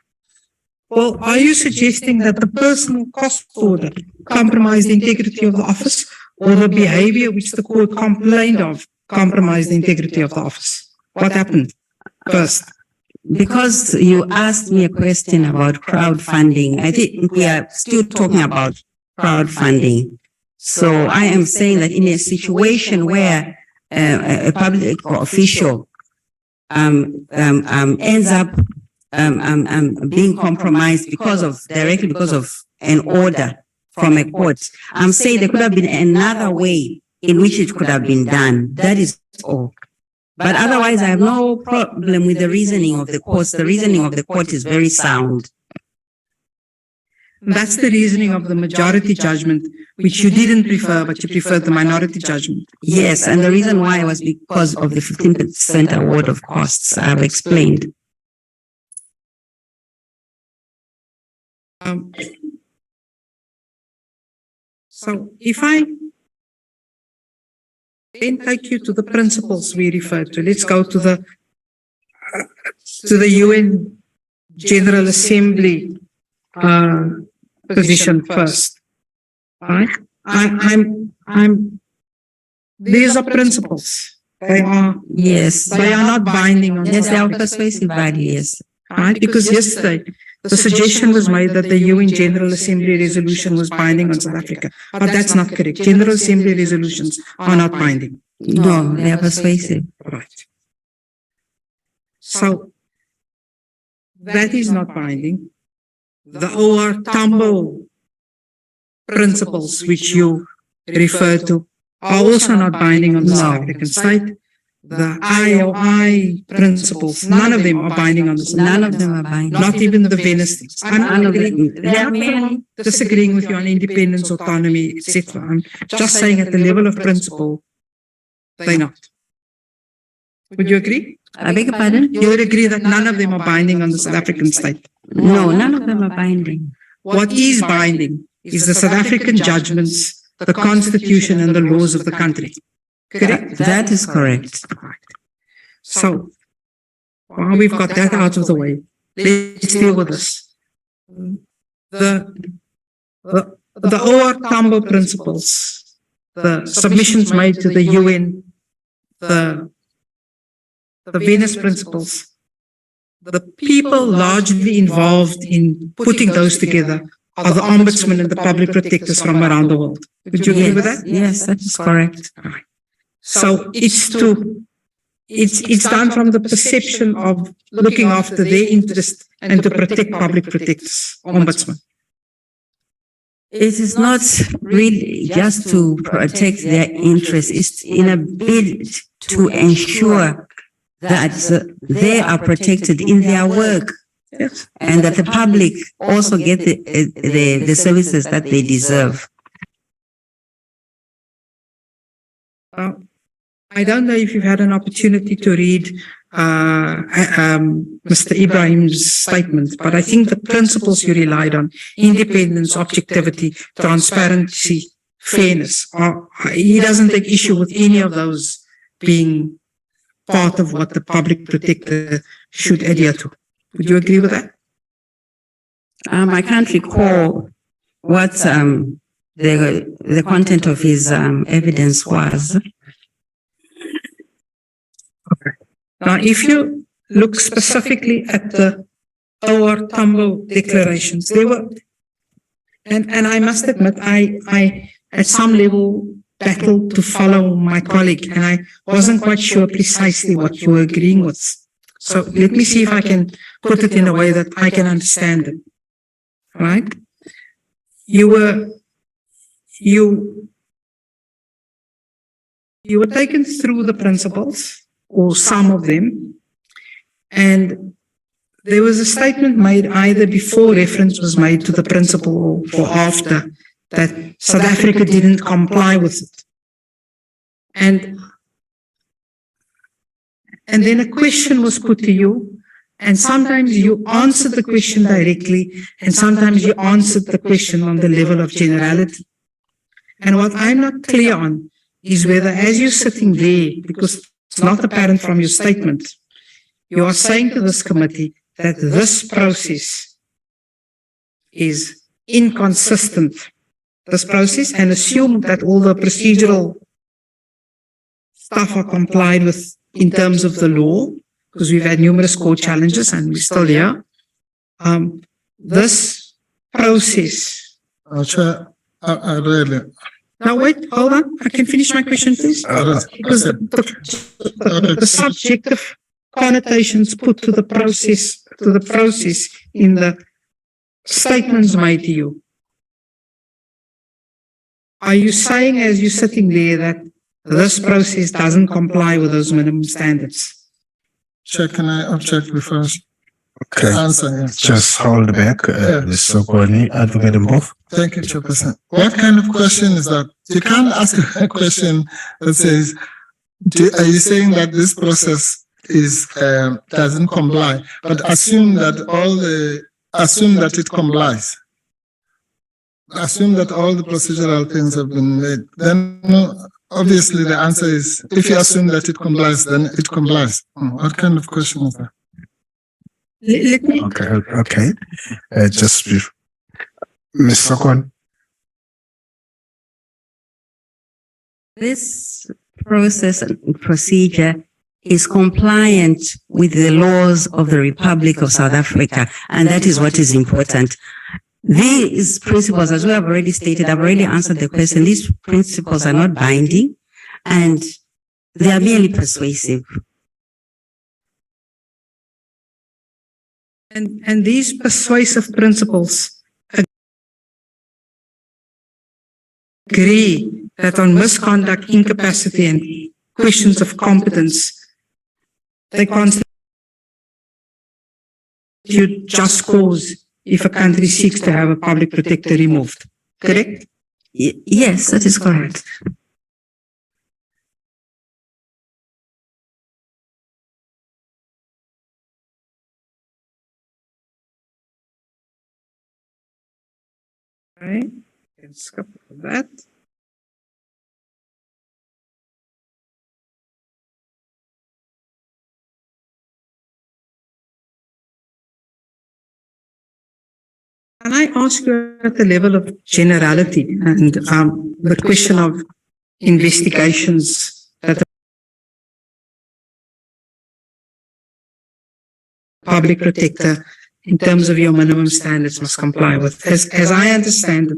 Well, are you suggesting that the personal cost order compromised the integrity of the office, or the behavior which the court complained of compromised the integrity of the office? What happened first? Because you asked me a question about crowdfunding, I think we are still talking about crowdfunding. So I am saying that in a situation where a public official ends up being compromised directly because of an order from a court, I'm saying there could have been another way in which it could have been done. That is all. But otherwise, I have no problem with the reasoning of the courts. The reasoning of the court is very sound. That's the reasoning of the majority judgment, which you didn't prefer, but you preferred the minority judgment. Yes, and the reason why was because of the 15% award of costs I've explained. So if I then take you to the principles we referred to, let's go to the UN General Assembly position first. Right? These are principles. They are, yes, they are not binding on yes, South they are Africa. persuasive value, yes. Right? Because yesterday, the suggestion was made that the UN General Assembly resolution was binding on South Africa. But that's not correct. General Assembly resolutions are not binding. No, they are persuasive. Right. So, that is not binding. The OR Tambo principles, which you refer to, are also not binding on the South African state. The IOI principles, none of them are binding on the South None African of them are binding. Not even the Venice things. I'm None not of them. They are merely disagreeing with you on independence, autonomy, etc. I'm just saying at the level of principle, they're not. Would you agree? I beg your pardon? You would agree that none of them are binding on the South African state. No, none of them are binding. What is binding is the South African judgments, the Constitution and the laws of the country. Correct? That is correct. So, while we've got that out of the way, let's deal with this. The OR Tambo principles, the submissions made to the UN, the Venice principles, the people largely involved in putting those together are the ombudsman and the public protectors from around the world. Would you agree with that? Yes, that is correct. So it's done from the perception of looking after their interest and to protect public protectors, ombudsman. It is not really just to protect their interests. It's in a bid to ensure that they are protected in their work. Yes. and that the public also get the services that they deserve. I don't know if you've had an opportunity to read Mr. Ibrahim's statement, but I think the principles you relied on, independence, objectivity, transparency, fairness, he doesn't take issue with any of those being part of what the public protector should adhere to. Would you agree with that? I can't recall what the content of his evidence was. Now, if you look specifically at the OR Tambo declarations, they were, and I must admit, I at some level battled to follow my colleague, and I wasn't quite sure precisely what you were agreeing with. So let me see if I can put it in a way that I can understand it. Right? You were taken through the principles, or some of them, and there was a statement made either before reference was made to the principle or after that South Africa didn't comply with it. And then a question was put to you, and sometimes you answered the question directly, and sometimes you answered the question on the level of generality. And what I'm not clear on is whether, as you're sitting there, because it's not apparent from your statement, you are saying to this committee that this process is inconsistent, this process, and assume that all the procedural stuff are complied with in terms of the law, because we've had numerous court challenges and we're still here. This process. Chair, I really. Now wait, hold on. I can finish my question, please. Because the subjective connotations put to the process in the statements made to you. Are you saying, as you're sitting there, that this process doesn't comply with those minimum standards? Chair, can I object before Okay. answer? Yes. Just hold back, Ms. Sokoni, advocate Mbof. Thank you, Chairperson. What kind of question is that? You can't ask a question that says, are you saying that this process is doesn't comply, but assume that it complies? Assume that all the procedural things have been made. Then obviously the answer is, if you assume that it complies, then it complies. What kind of question is that? Let me. Okay. Just Ms. Sokoni. This process and procedure is compliant with the laws of the Republic of South Africa, and that is what is important. These principles, as we have already stated, I've already answered the question, these principles are not binding and they are merely persuasive. And these persuasive principles agree that on misconduct, incapacity, and questions of competence, they constitute just cause if a country seeks to have a public protector removed. Correct? Yes, that is correct. Right. Let's skip that. Can I ask you at the level of generality and the question of investigations that the public protector in terms of your minimum standards must comply with? As I understand it,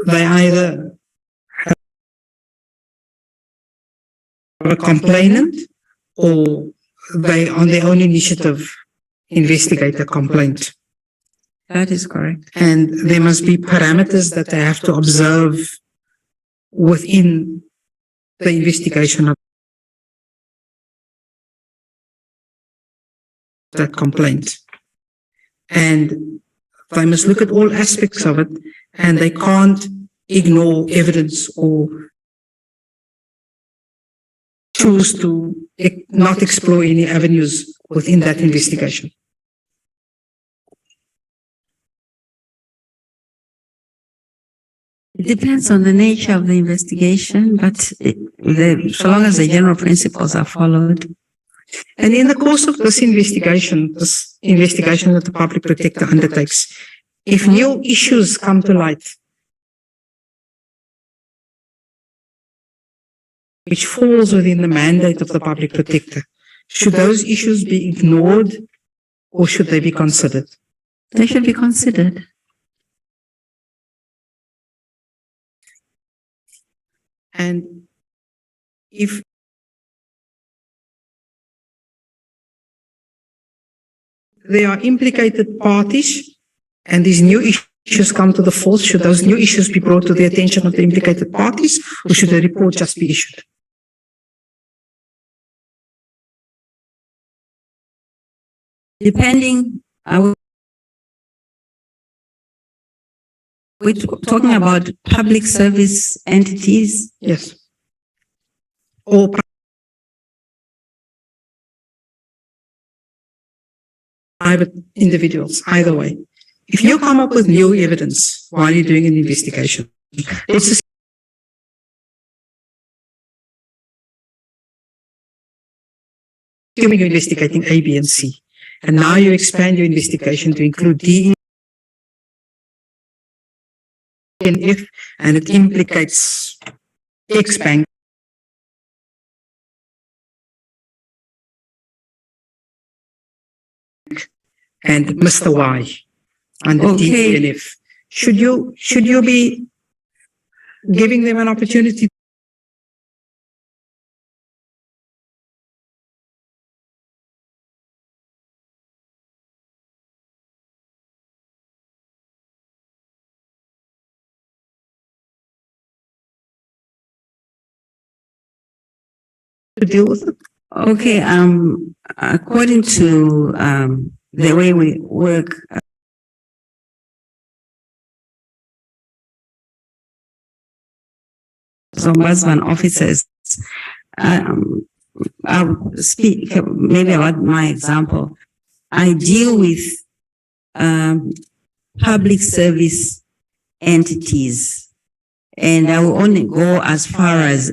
they either have a complainant or they on their own initiative investigate a complaint. That is correct. And there must be parameters that they have to observe within the investigation of that complaint. and they must look at all aspects of it, and they can't ignore evidence or choose to not explore any avenues within that investigation. It depends on the nature of the investigation, but so long as the general principles are followed. And in the course of this investigation that the public protector undertakes, if new issues come to light, which falls within the mandate of the public protector, should those issues be ignored or should they be considered? They should be considered. And if there are implicated parties and these new issues come to the fore, should those new issues be brought to the attention of the implicated parties, or should a report just be issued? Depending, we're talking about public service entities. Yes. Or private individuals, either way. If you come up with new evidence while you're doing an investigation, it's assuming you're investigating A, B, and C, and now you expand your investigation to include D, and F, and it implicates X bank. And Mr. Y under D and F. Should you be giving them an opportunity to deal with it? Okay, according to the way we work, so Ombudsman officers, I'll speak maybe about my example. I deal with public service entities, and I will only go as far as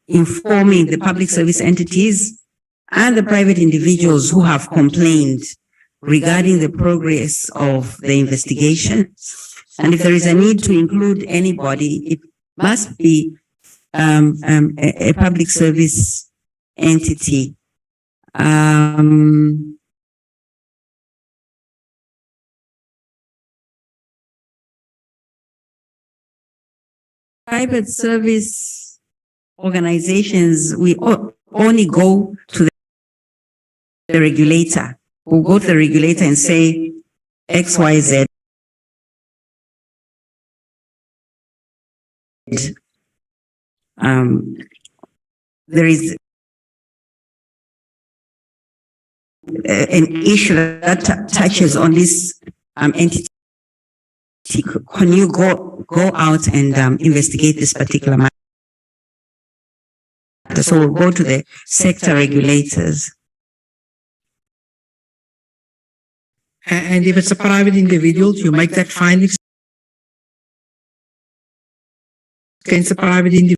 informing the public service entities and the private individuals who have complained regarding the progress of the investigation. And if there is a need to include anybody, it must be a public service entity. Private service organizations, we only go to the regulator. We'll go to the regulator and say XYZ. There is an issue that touches on this entity. Can you go out and investigate this particular matter? So we'll go to the sector regulators. And if it's a private individual, you make that finding against a private individual.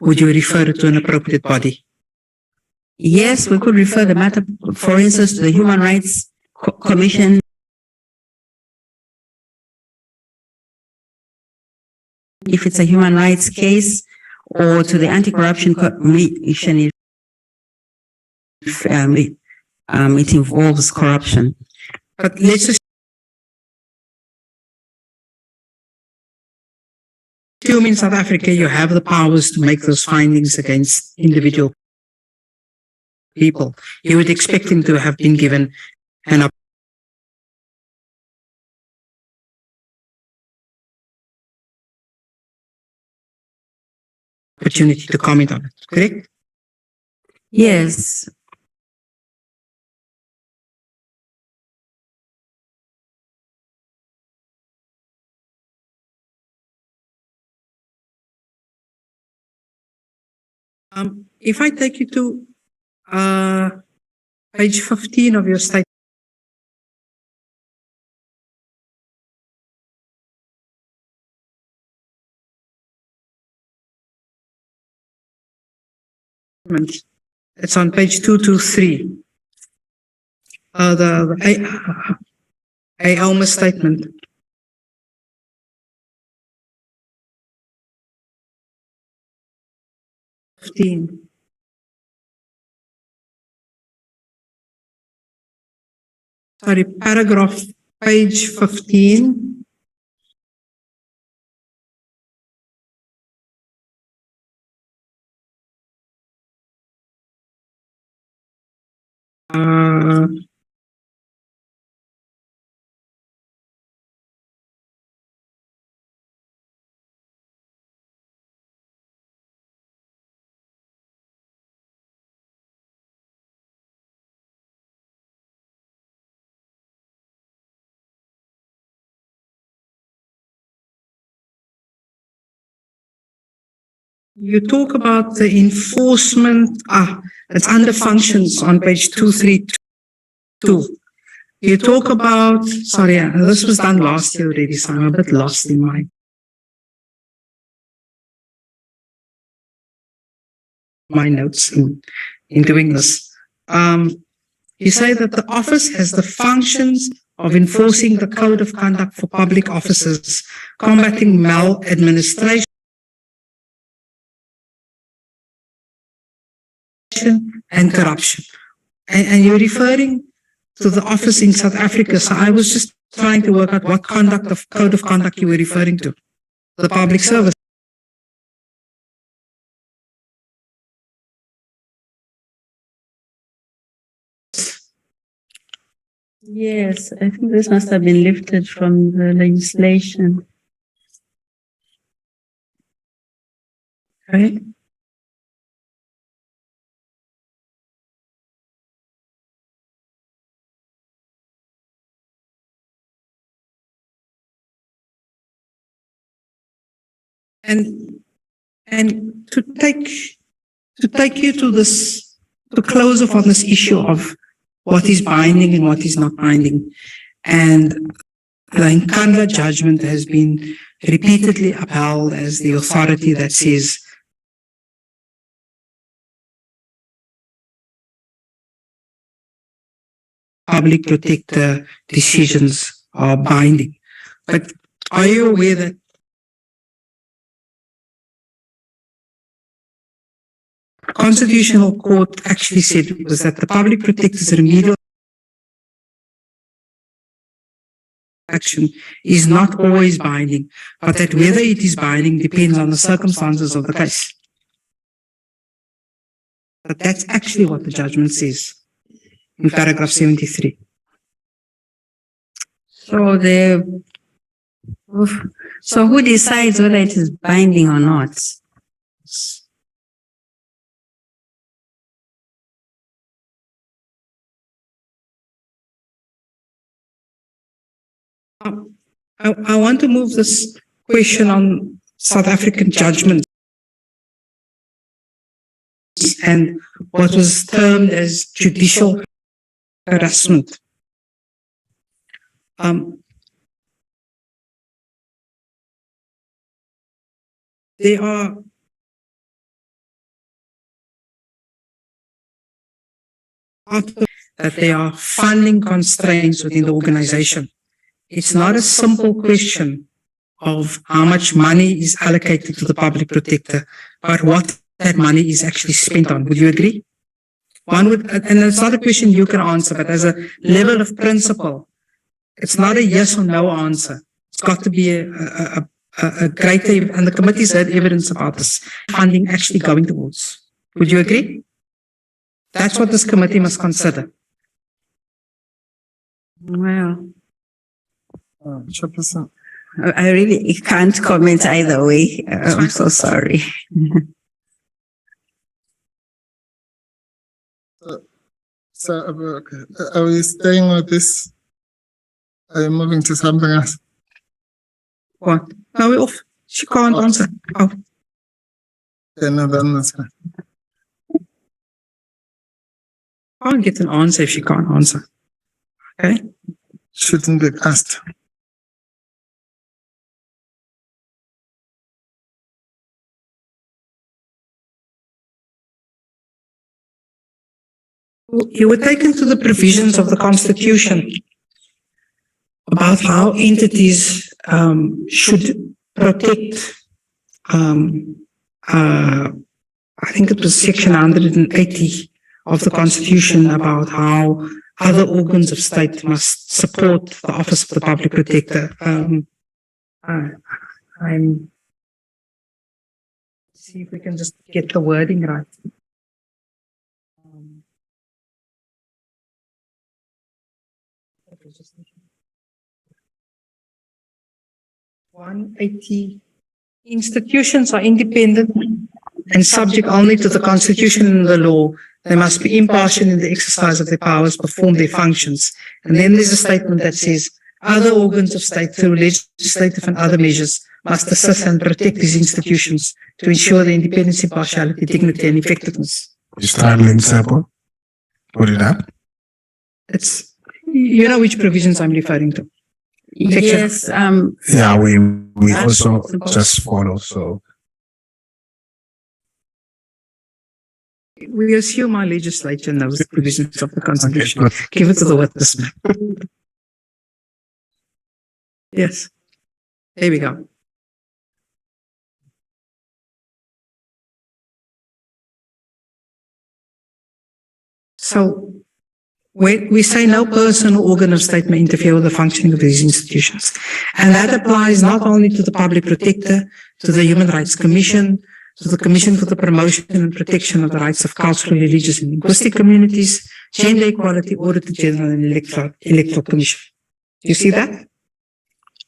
Would you refer it to an appropriate body? Yes, we could refer the matter, for instance, to the Human Rights Commission. If it's a human rights case, or to the Anti-Corruption Commission if it involves corruption. But let's assume in South Africa you have the powers to make those findings against individual people. You would expect them to have been given an opportunity to comment on it, correct? Yes. If I take you to page 15 of your statement. It's on page 223. The ALJAMA statement. Sorry, paragraph, page 15. You talk about the enforcement, it's under functions on page 232. You talk about, sorry, this was done last year already, so I'm a bit lost in my notes in doing this. You say that the office has the functions of enforcing the code of conduct for public officers, combating maladministration, and corruption. And you're referring to the office in South Africa. So I was just trying to work out what code of conduct you were referring to. The public service. Yes, I think this must have been lifted from the legislation. Right? And to take you to this, to close off on this issue of what is binding and what is not binding. And the Nkandla judgment has been repeatedly upheld as the authority that says public protector decisions are binding. But are you aware that Constitutional Court actually said was that the public protector's remedial action is not always binding, but that whether it is binding depends on the circumstances of the case. But that's actually what the judgment says in paragraph 73. So who decides whether it is binding or not? I want to move this question on South African judgments and what was termed as judicial harassment. There are that there are funding constraints within the organization. It's not a simple question of how much money is allocated to the public protector, but what that money is actually spent on. Would you agree? One would, and it's not a question you can answer, but as a level of principle, it's not a yes or no answer. It's got to be a greater, and the committee's had evidence about this funding actually going towards. Would you agree? That's what this committee must consider. Well, Chairperson. I really can't comment either way. I'm so sorry. So, okay. Are we staying with this? Are you moving to something else? What? No, we're off. She can't answer. Oh, Yeah, no, then that's fine. I can't get an answer if she can't answer. Okay. Shouldn't be asked. You were taken to the provisions of the Constitution about how entities should protect. I think it was section 180 of the Constitution about how other organs of state must support the Office of the Public Protector. See if we can just get the wording right. 180. Institutions are independent and subject only to the Constitution and the law. They must be impartial in the exercise of their powers, perform their functions. And then there's a statement that says, other organs of state through legislative and other measures must assist and protect these institutions to ensure their independence, impartiality, dignity, and effectiveness. Is title example? Put it up. It's, you know which provisions I'm referring to. Yes, Yeah, we also just follow, so. We assume our legislature knows the provisions of the Constitution. Okay, Give it to the witness. Yes. There we go. So we say no person or organ of state may interfere with the functioning of these institutions. And that applies not only to the Public Protector, to the Human Rights Commission, to the Commission for the Promotion and Protection of the Rights of Cultural, Religious and Linguistic Communities, Gender Equality, Auditor General and Electoral Commission. Do you see that?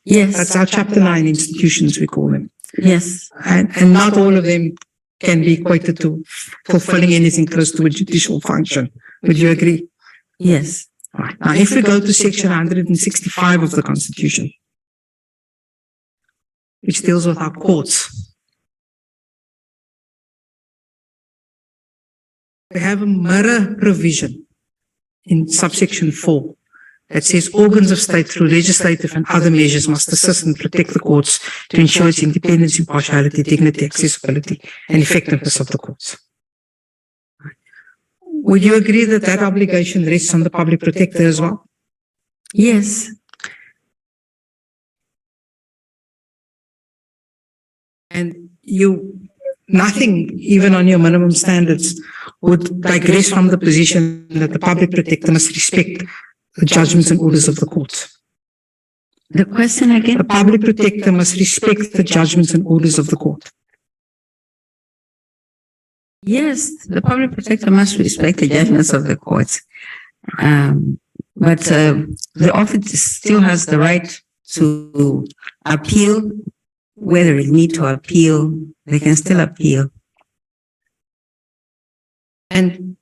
yes, That's our Chapter 9 institutions, we call them. yes, And not all of them can be equated to fulfilling anything close to a judicial function. Would you agree? yes. Right. Now, if we go to section 165 of the Constitution, which deals with our courts, we have a mirror provision in subsection 4 that says organs of state through legislative and other measures must assist and protect the courts to ensure its independence, impartiality, dignity, accessibility, and effectiveness of the courts. Would you agree that that obligation rests on the Public Protector as well? Yes, And nothing, even on your minimum standards, would digress from the position that the Public Protector must respect the judgments and orders of the courts. the question again? The Public Protector must respect the judgments and orders of the court. Yes, the Public Protector must respect the judgments of the courts. But the office still has the right to appeal. Whether it need to appeal, they can still appeal. And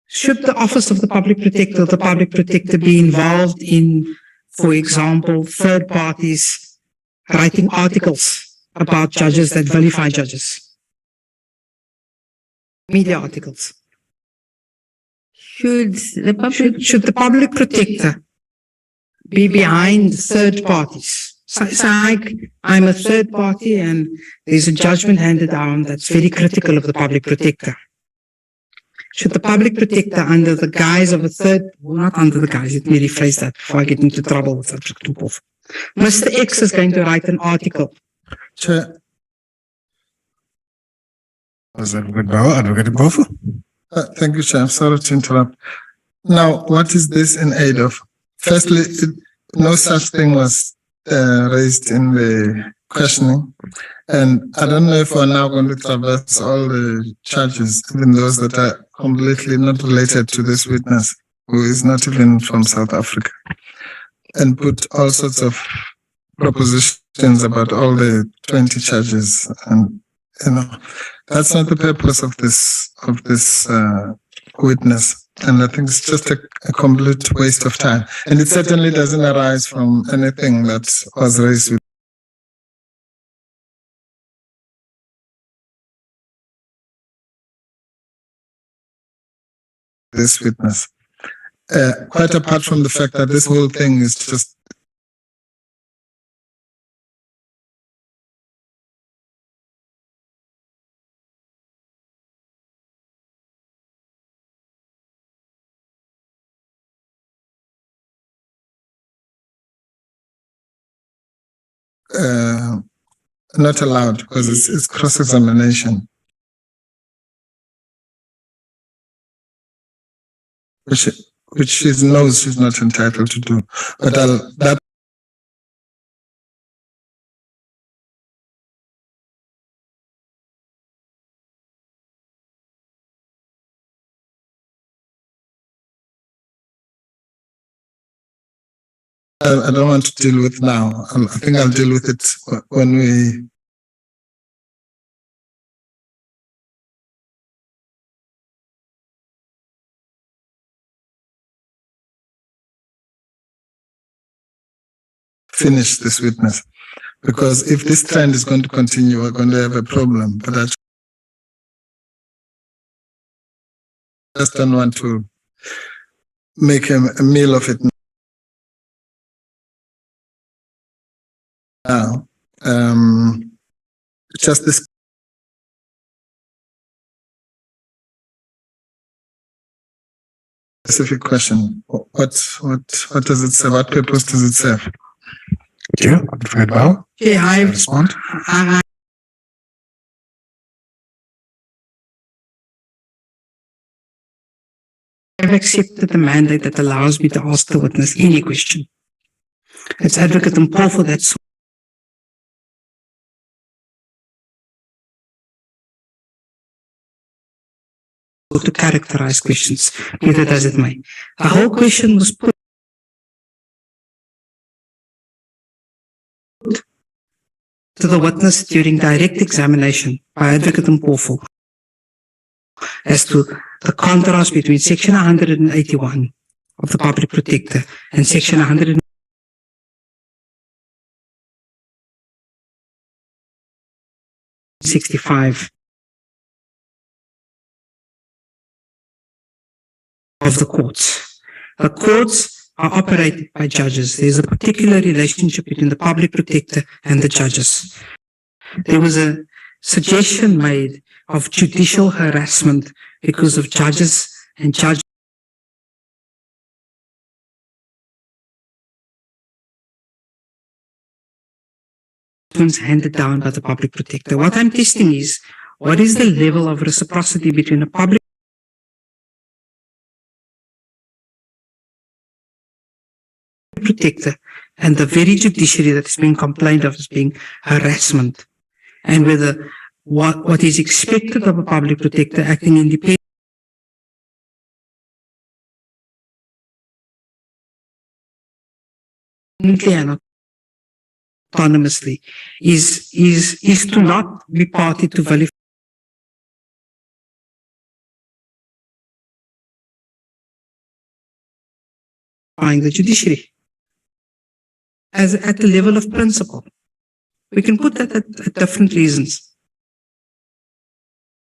should the Office of the Public Protector or the Public Protector be involved in, for example, third parties writing articles about judges that vilify judges? Media articles. Should the public, Should the Public Protector be behind third parties? So I'm a third party and there's a judgment handed down that's very critical of the Public Protector. Should the Public Protector, under the guise of a third, well, not under the guise, let me rephrase that before I get into trouble with that. Mr. X is going to write an article. Chair, Was Advocate Bofu? thank you, Chair. I'm sorry to interrupt. Now, what is this in aid of? Firstly, no such thing was raised in the questioning. And I don't know if we're now going to traverse all the charges, even those that are completely not related to this witness, who is not even from South Africa, and put all sorts of propositions about all the 20 charges. And, you know, that's not the purpose of this witness. And I think it's just a complete waste of time. And it certainly doesn't arise from anything that was raised with this witness. Quite apart from the fact that this whole thing is just not allowed because it's cross-examination, which she knows she's not entitled to do. But that I don't want to deal with now. I think I'll deal with it when we finish this witness. Because if this trend is going to continue, we're going to have a problem. But I just don't want to make a meal of it now. Just this specific question. What does it serve? What purpose does it serve? Thank you. Mkhwebane, Yeah, I respond. I've accepted the mandate that allows me to ask the witness any question. It's Advocate Mpofu that's to characterize questions, either does it may. The whole question was put to the witness during direct examination by Advocate Mpofu as to the contrast between Section 181 of the Public Protector and Section 165 of the courts. The courts are operated by judges. There's a particular relationship between the Public Protector and the judges. There was a suggestion made of judicial harassment because of judges and judges handed down by the Public Protector. What I'm testing is, what is the level of reciprocity between a Public Protector and the very judiciary that is being complained of as being harassment, and whether what is expected of a Public Protector acting independently and autonomously is to not be party to vilifying the judiciary as at the level of principle. We can put that at different reasons.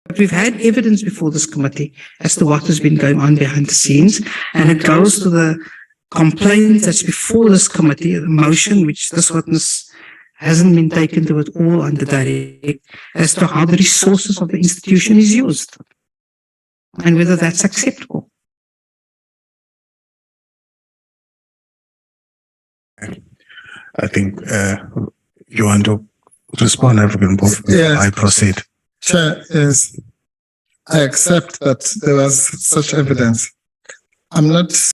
But we've had evidence before this committee as to what has been going on behind the scenes, and it goes to the complaint that's before this committee, the motion which this witness hasn't been taken to it all under direct, as to how the resources of the institution is used and whether that's acceptable. I think you want to respond, Advocate Mpofu. Yes. I proceed. Chair, is I accept that there was such evidence. That's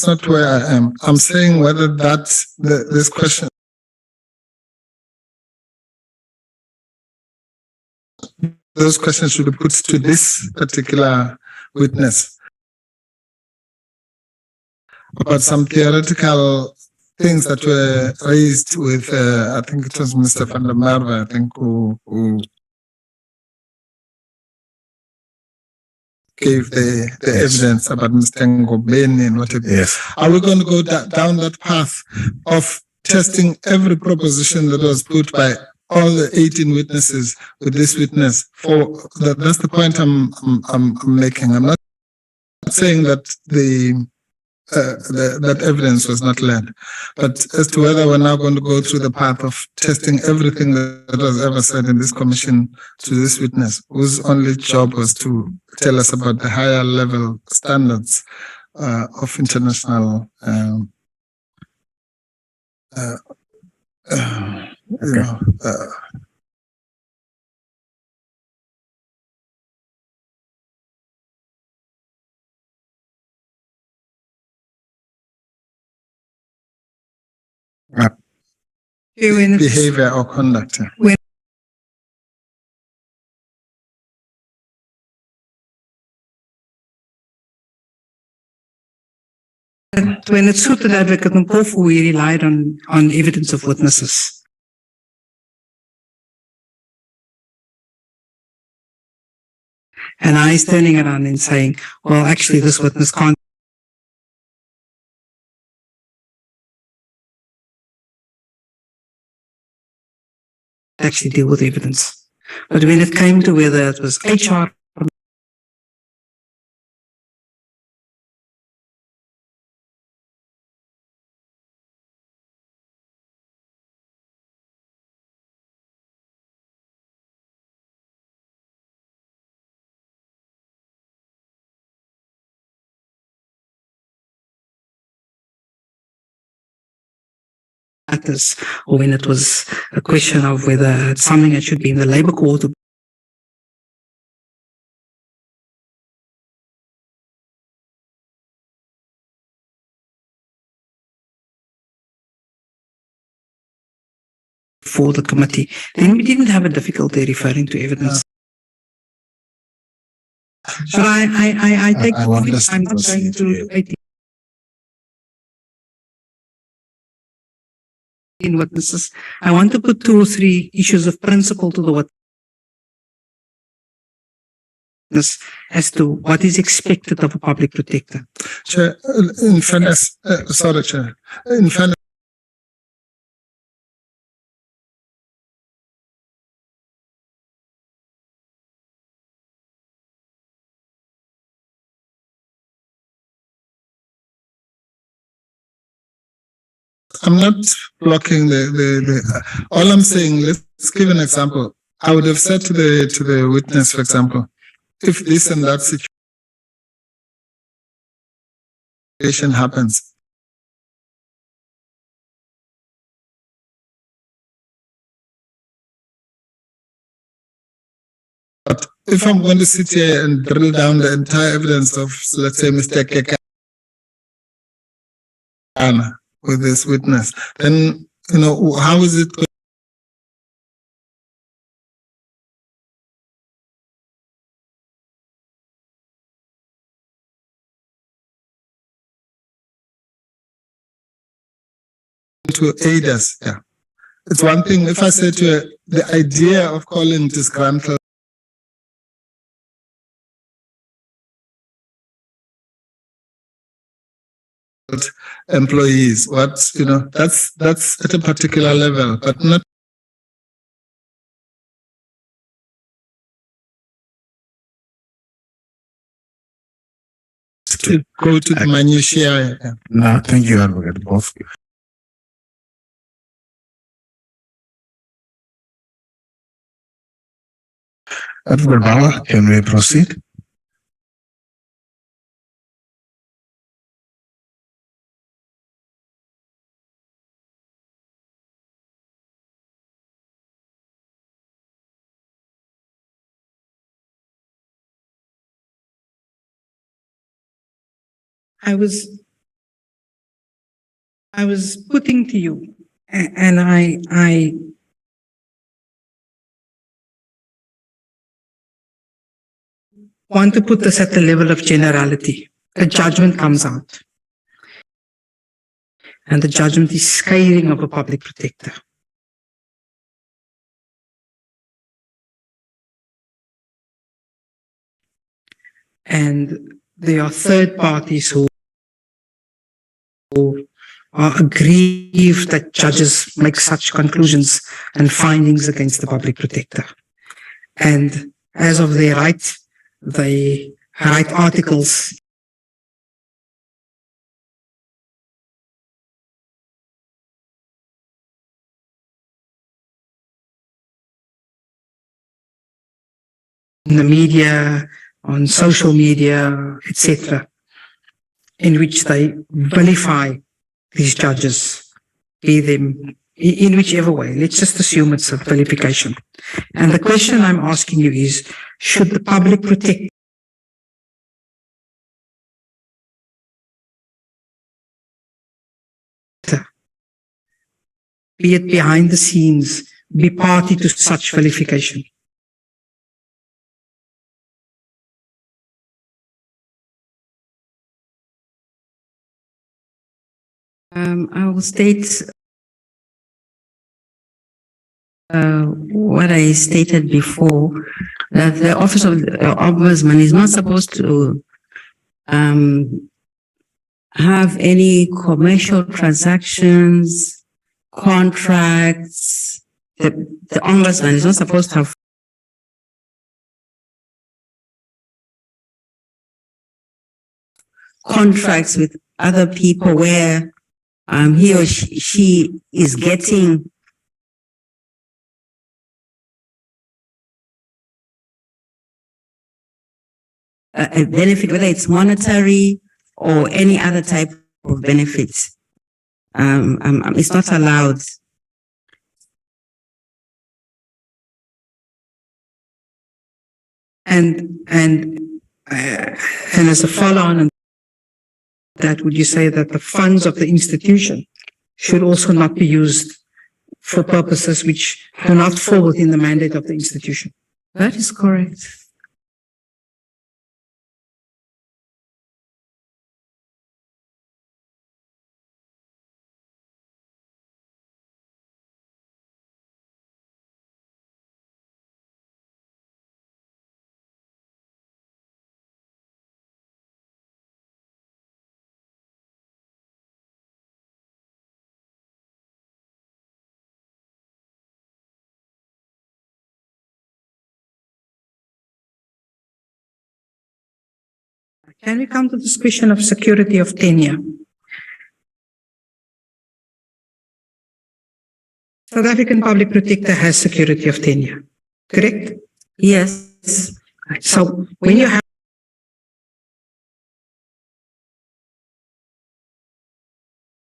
not where I am. I'm saying whether this question, those questions should be put to this particular witness. About some theoretical things that were raised with, I think it was Mr. van der Merwe, I think, who gave the evidence about Mr. Mkhwebane and whatever. Yes. Are we going to go down that path of testing every proposition that was put by all the 18 witnesses with this witness? That's the point I'm making. I'm not saying that that evidence was not led, but as to whether we're now going to go through the path of testing everything that was ever said in this commission to this witness, whose only job was to tell us about the higher level standards of international behavior or conduct. When it suited Advocate Mpofu, we relied on evidence of witnesses. And I is turning around and saying, well, actually, this witness can't actually deal with evidence. But when it came to whether it was HR, matters, or when it was a question of whether it's something that should be in the labor court. For the committee, then we didn't have a difficulty referring to evidence. But I take I want us to I'm not going proceed, to 18 witnesses. I want to put 2 or 3 issues of principle to the witness as to what is expected of a public protector. Chair, in fairness, sorry, Chair. In fairness, I'm not blocking all I'm saying, let's give an example. I would have said to the witness, for example, if this and that situation happens, but if I'm going to sit here and drill down the entire evidence of, let's say, Mr. Kekana with this witness, then, how is it going to aid us? Yeah. It's one thing if I say to her, the idea of calling disgruntled employees, that's at a particular level, but not to go to the minutiae. Yeah. No, thank you, Advocate. Both. Advocate Bauer, can we proceed? I was putting to you, and I want to put this at the level of generality. A judgment comes out, and the judgment is scathing of a public protector. and there are third parties who are aggrieved that judges make such conclusions and findings against the public protector. And as of their right, they write articles in the media, on social media, etc., in which they vilify these judges, be them in whichever way. Let's just assume it's a vilification. And the question I'm asking you is, should the public protector be it behind the scenes, be party to such vilification? I will state what I stated before, that the Office of the Ombudsman is not supposed to have any commercial transactions, contracts. The Ombudsman is not supposed to have contracts with other people where he or she is getting a benefit, whether it's monetary or any other type of benefits. It's not allowed. And as a follow-on, that would you say that the funds of the institution should also not be used for purposes which do not fall within the mandate of the institution? That is correct. Can we come to this question of security of tenure? South African Public Protector has security of tenure, correct? Yes. So when you have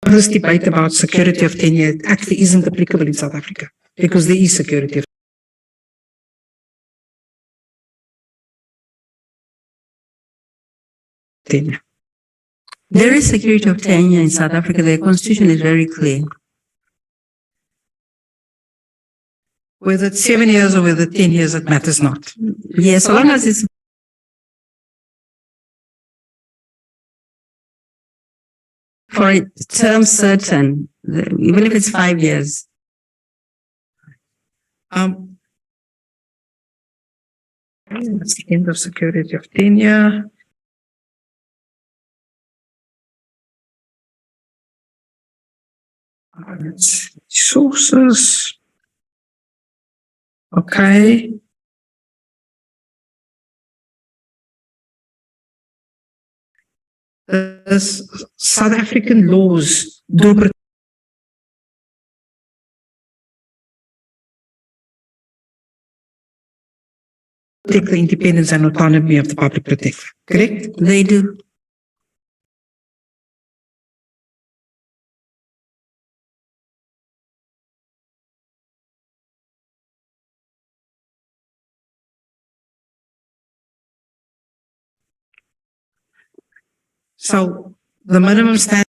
this debate about security of tenure, it actually isn't applicable in South Africa because there is security of tenure. There is security of tenure in South Africa. The constitution is very clear. Whether it's 7 years or whether 10 years, it matters not. Yes, so long as it's for a term certain, even if it's 5 years. That's the end of security of tenure. Sources. Okay. South African laws do protect the independence and autonomy of the public protector, correct? They do. So the minimum standard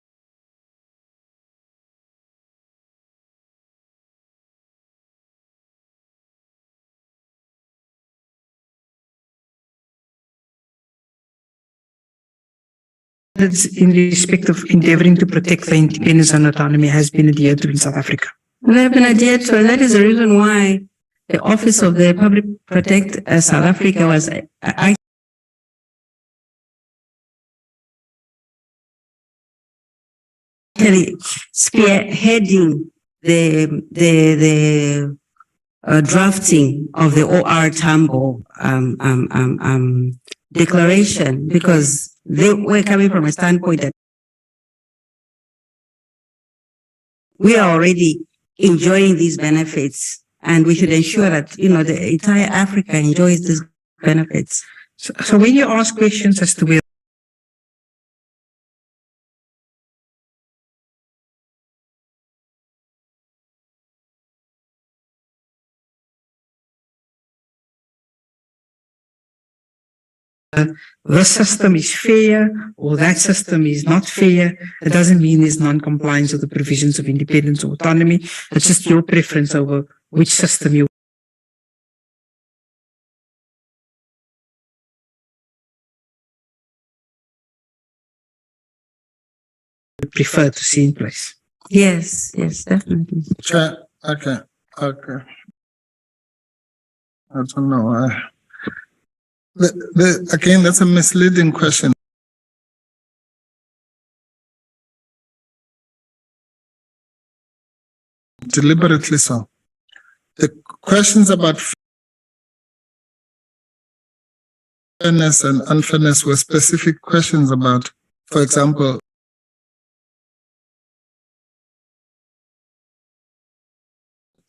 in respect of endeavoring to protect the independence and autonomy has been adhered to in South Africa. They have been adhered to, and that is the reason why the Office of the Public Protector South Africa was actually spearheading the drafting of the OR Tambo declaration, because they were coming from a standpoint that we are already enjoying these benefits, and we should ensure that, the entire Africa enjoys these benefits. So when you ask questions as to whether this system is fair or that system is not fair, it doesn't mean there's non-compliance with the provisions of independence or autonomy. It's just your preference over which system you prefer to see in place. Yes, definitely. Chair, okay. I don't know. Again, that's a misleading question. Deliberately so. The questions about fairness and unfairness were specific questions about, for example,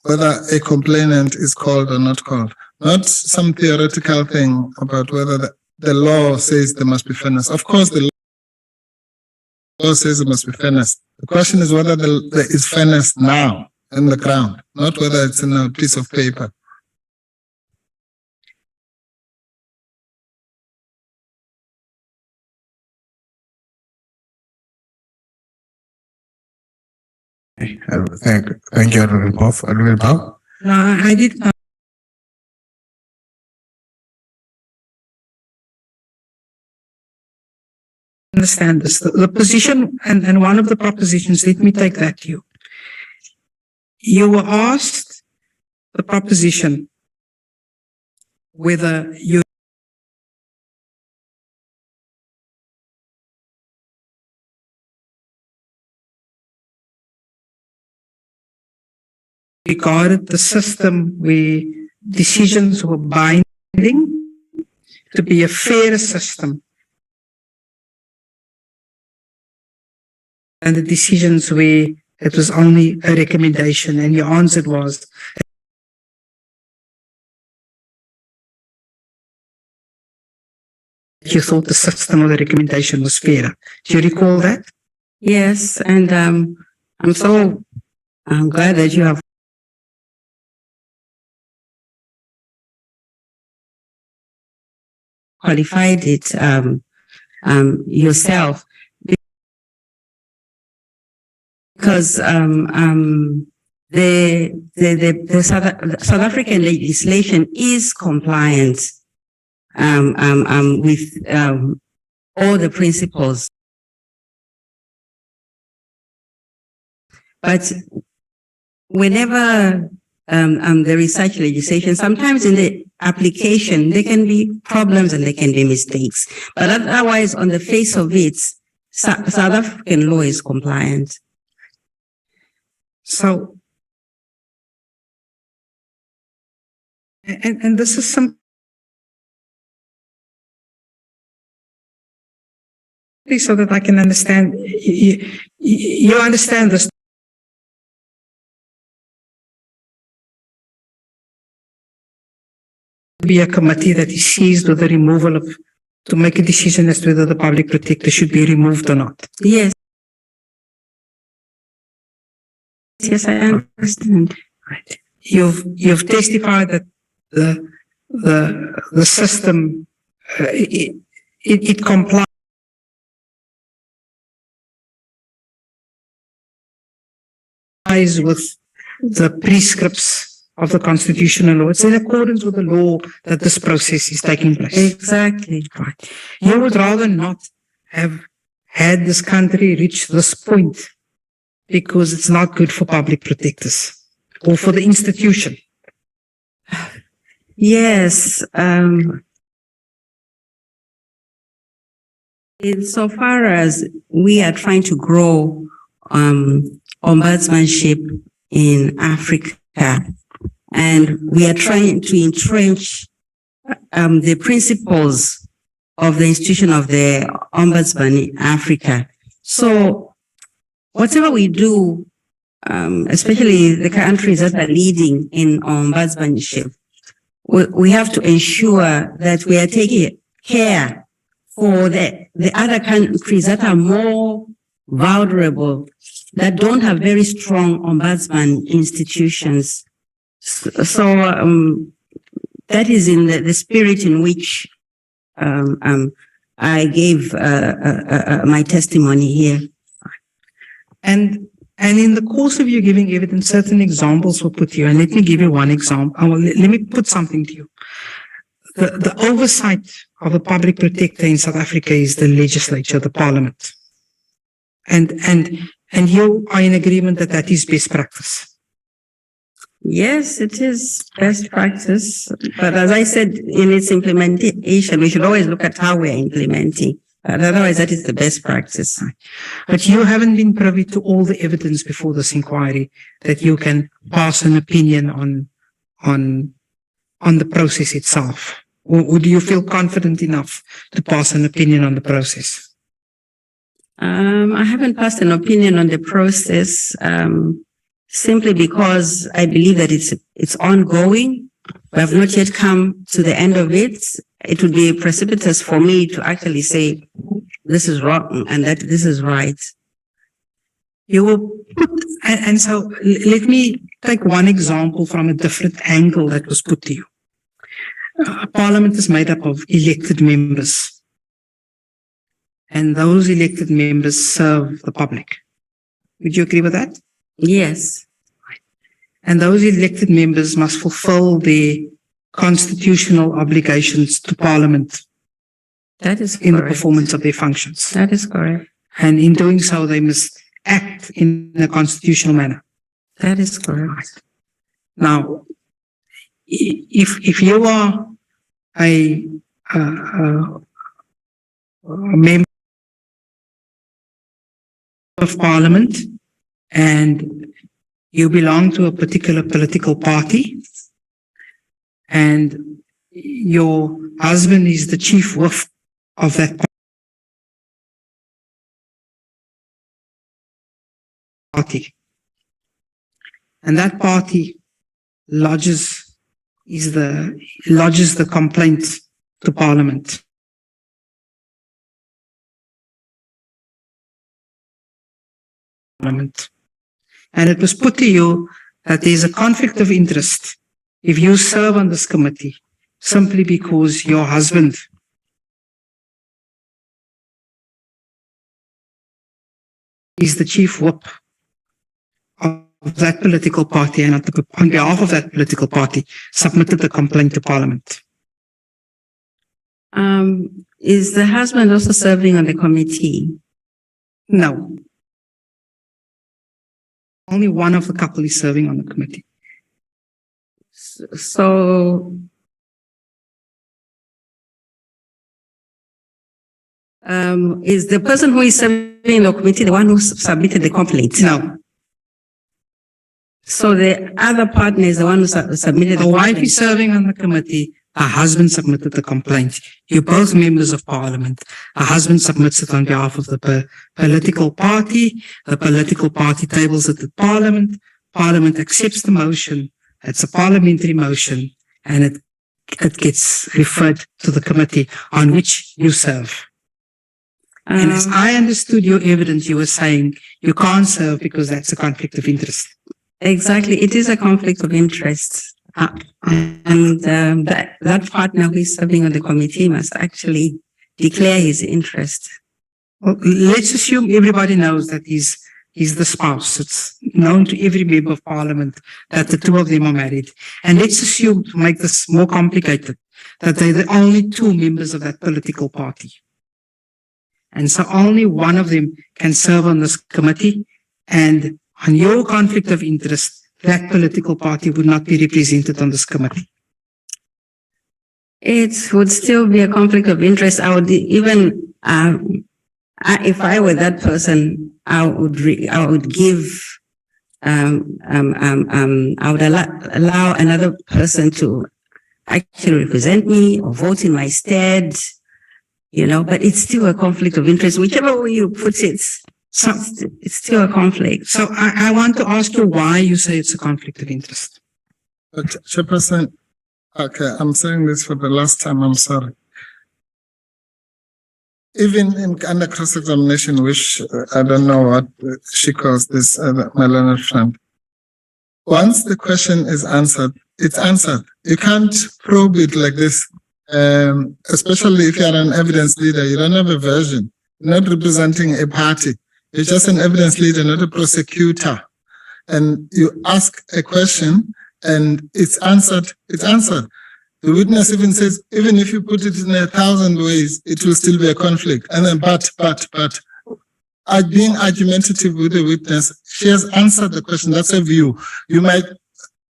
whether a complainant is called or not called. Not some theoretical thing about whether the law says there must be fairness. Of course, the law says there must be fairness. The question is whether there is fairness now in the ground, not whether it's in a piece of paper. Thank you, Honorable Prof. No, I did not understand this. The position and one of the propositions, let me take that to you. You were asked the proposition whether you regarded the system where decisions were binding to be a fair system, and the decisions where it was only a recommendation, and your answer was you thought the system or the recommendation was fairer. Do you recall that? Yes, and I'm glad that you have qualified it yourself, because the South African legislation is compliant with all the principles, but whenever there is such legislation, sometimes in the application there can be problems and there can be mistakes, but otherwise on the face of it, South African law is compliant. So, and this is something so that I can understand. You understand this. Be a committee that is seized with the removal of, to make a decision as to whether the public protector should be removed or not. Yes. Yes, I understand. Right. You've testified that the system it complies with the prescripts of the constitutional law. It's in accordance with the law that this process is taking place. Exactly. Right. You would rather not have had this country reach this point because it's not good for public protectors or for the institution. Yes. Insofar as we are trying to grow ombudsmanship in Africa. And we are trying to entrench the principles of the institution of the Ombudsman in Africa. So whatever we do, especially the countries that are leading in ombudsmanship, we have to ensure that we are taking care for the other countries that are more vulnerable, that don't have very strong ombudsman institutions. So that is in the spirit in which I gave my testimony here. And in the course of you giving evidence, certain examples were put to you. And let me give you one example. Let me put something to you. The oversight of a public protector in South Africa is the legislature, the parliament. And you are in agreement that that is best practice. Yes, it is best practice. But as I said, in its implementation, we should always look at how we are implementing. Otherwise, that is the best practice. But you haven't been privy to all the evidence before this inquiry that you can pass an opinion on the process itself. Or do you feel confident enough to pass an opinion on the process? I haven't passed an opinion on the process, simply because I believe that it's ongoing. We have not yet come to the end of it. It would be precipitous for me to actually say this is wrong and that this is right. You will put, and so let me take one example from a different angle that was put to you. Parliament is made up of elected members, and those elected members serve the public. Would you agree with that? Yes. And those elected members must fulfill their constitutional obligations to Parliament. That is correct. In the performance of their functions. That is correct. And in doing so, they must act in a constitutional manner. That is correct. Now, if you are a member of Parliament and you belong to a particular political party and your husband is the chief whip of that party, and that party lodges the complaint to Parliament. And it was put to you that there is a conflict of interest if you serve on this committee simply because your husband is the chief whip of that political party and on behalf of that political party submitted the complaint to Parliament. Is the husband also serving on the committee? No. Only one of the couple is serving on the committee. So, is the person who is serving the committee the one who submitted the complaint? No. So the other partner is the one who submitted the The wife complaint. is serving on the committee. Her husband submitted the complaint. You're both members of Parliament. Her husband submits it on behalf of the political party. The political party tables it at Parliament. Parliament accepts the motion. It's a parliamentary motion, and it gets referred to the committee on which you serve. And as I understood your evidence, you were saying you can't serve because that's a conflict of interest. Exactly. It is a conflict of interest. And that partner who is serving on the committee must actually declare his interest. Well, let's assume everybody knows that he's the spouse. It's known to every member of Parliament that the two of them are married. And let's assume, to make this more complicated, that they're the only two members of that political party. And so only one of them can serve on this committee, and on your conflict of interest, that political party would not be represented on this committee. It would still be a conflict of interest. I would even if I were that person, I would give, I would allow another person to actually represent me or vote in my stead, but it's still a conflict of interest. Whichever way you put it, it's still a conflict. So I want to ask you why you say it's a conflict of interest. But Chairperson, okay, I'm saying this for the last time, I'm sorry. Even under cross-examination, which I don't know what she calls this, my learned friend, once the question is answered, it's answered. You can't probe it like this, especially if you're an evidence leader. You don't have a version. You're not representing a party. You're just an evidence leader, not a prosecutor. And you ask a question and it's answered, it's answered. The witness even says, even if you put it in 1,000 ways, it will still be a conflict. And then, but, being argumentative with the witness, she has answered the question. That's a view. You might,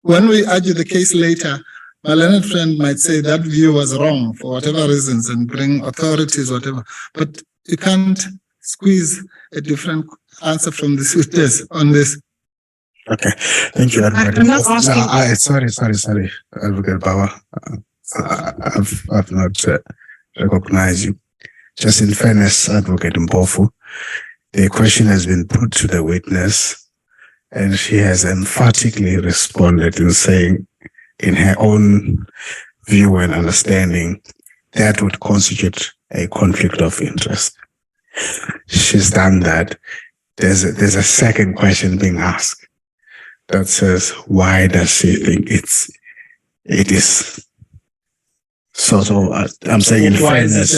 when we argue the case later, my learned friend might say that view was wrong for whatever reasons and bring authorities, whatever. But you can't squeeze a different answer from this witness on this. Okay, thank you, Advocate. I'm not asking. Sorry, Advocate Bauer. I've not recognized you. Just in fairness, Advocate Mpofu, the question has been put to the witness, and she has emphatically responded in saying, in her own view and understanding, that would constitute a conflict of interest. She's done that. There's a second question being asked that says, why does she think it is? So I'm saying in fairness,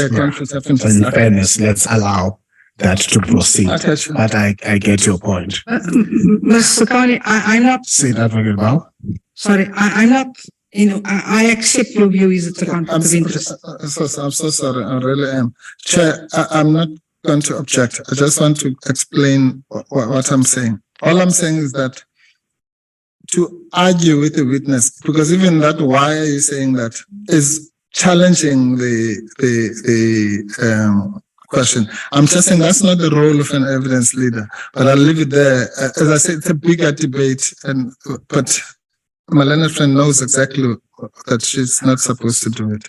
let's allow that to proceed. But I get your point. Ms. Sakani, I'm not. Say that again, Bow. Sorry, I'm not. I accept your view is it's a conflict of interest. I'm so sorry. I really am. Chair, I'm not going to object. I just want to explain what I'm saying. All I'm saying is that to argue with the witness, because even that, why are you saying that, is challenging the question. I'm just saying that's not the role of an evidence leader, but I'll leave it there. As I said, it's a bigger debate, but my learned friend knows exactly that she's not supposed to do it.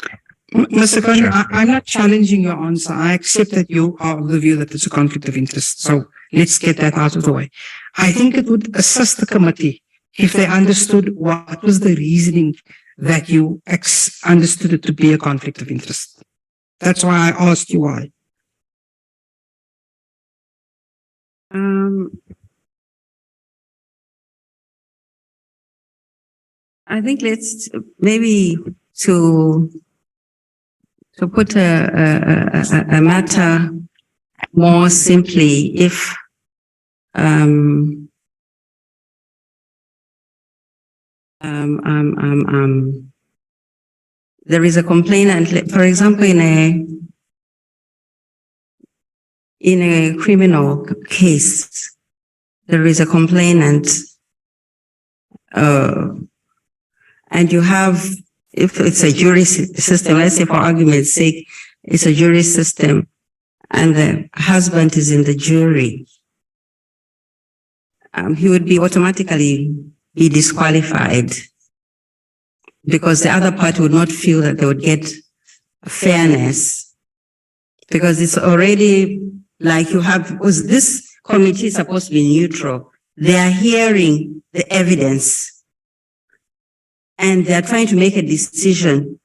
Mr. Khan, I'm not challenging your answer. I accept that you are of the view that it's a conflict of interest. So let's get that out of the way. I think it would assist the committee if they understood what was the reasoning that you understood it to be a conflict of interest. That's why I asked you why. I think let's maybe to put a matter more simply, if there is a complainant, for example, in a criminal case, there is a complainant, and you have, if it's a jury system, let's say for argument's sake, it's a jury system, and the husband is in the jury, he would be automatically be disqualified because the other party would not feel that they would get fairness, because it's already like you have, was this committee is supposed to be neutral. They are hearing the evidence and they're trying to make a decision